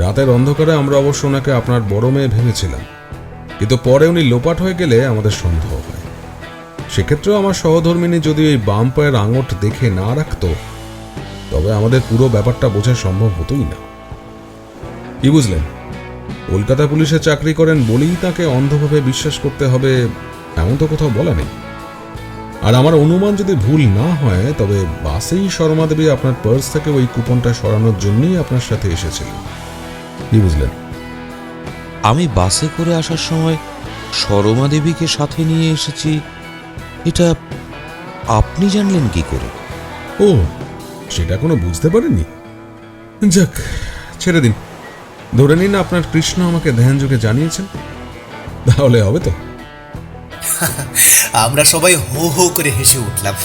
রাতের অন্ধকারে আমরা অবশ্য ওনাকে আপনার বড় মেয়ে ভেবেছিলাম, কিন্তু পরে উনি লোপাট হয়ে গেলে আমাদের সন্দেহ হয়। সেক্ষেত্রেও আমার সহধর্মিনী যদি ওই বাম পায়ের আঙট দেখে না রাখত, তবে আমাদের পুরো ব্যাপারটা বোঝা সম্ভব হতোই না। কি বুঝলেন? কলকাতা পুলিশে চাকরি করেন বলেই তাকে অন্ধভাবে বিশ্বাস করতে হবে, এমন তো কোথাও বলা নেই। আর আমার অনুমান যদি ভুল না হয়, তবে বাসেই শর্মা দেবী আপনার পার্স থেকে ওই কুপনটা সরানোর জন্যই আপনার সাথে এসেছিলেন। কি বুঝলেন? আমি বাসে করে আসার সময় শর্মা দেবীকে সাথে নিয়ে এসেছি, এটা আপনি জানলেন কি করে? ও, সেটা কোনো বুঝতে পারেননি? যাক, ছেড়ে দিন। ধরে নিন আপনার কৃষ্ণ আমাকে ধ্যান যোগে জানিয়েছেন, তাহলে হবে তো? আমরা সবাই হো হো করে হেসে উঠলাম।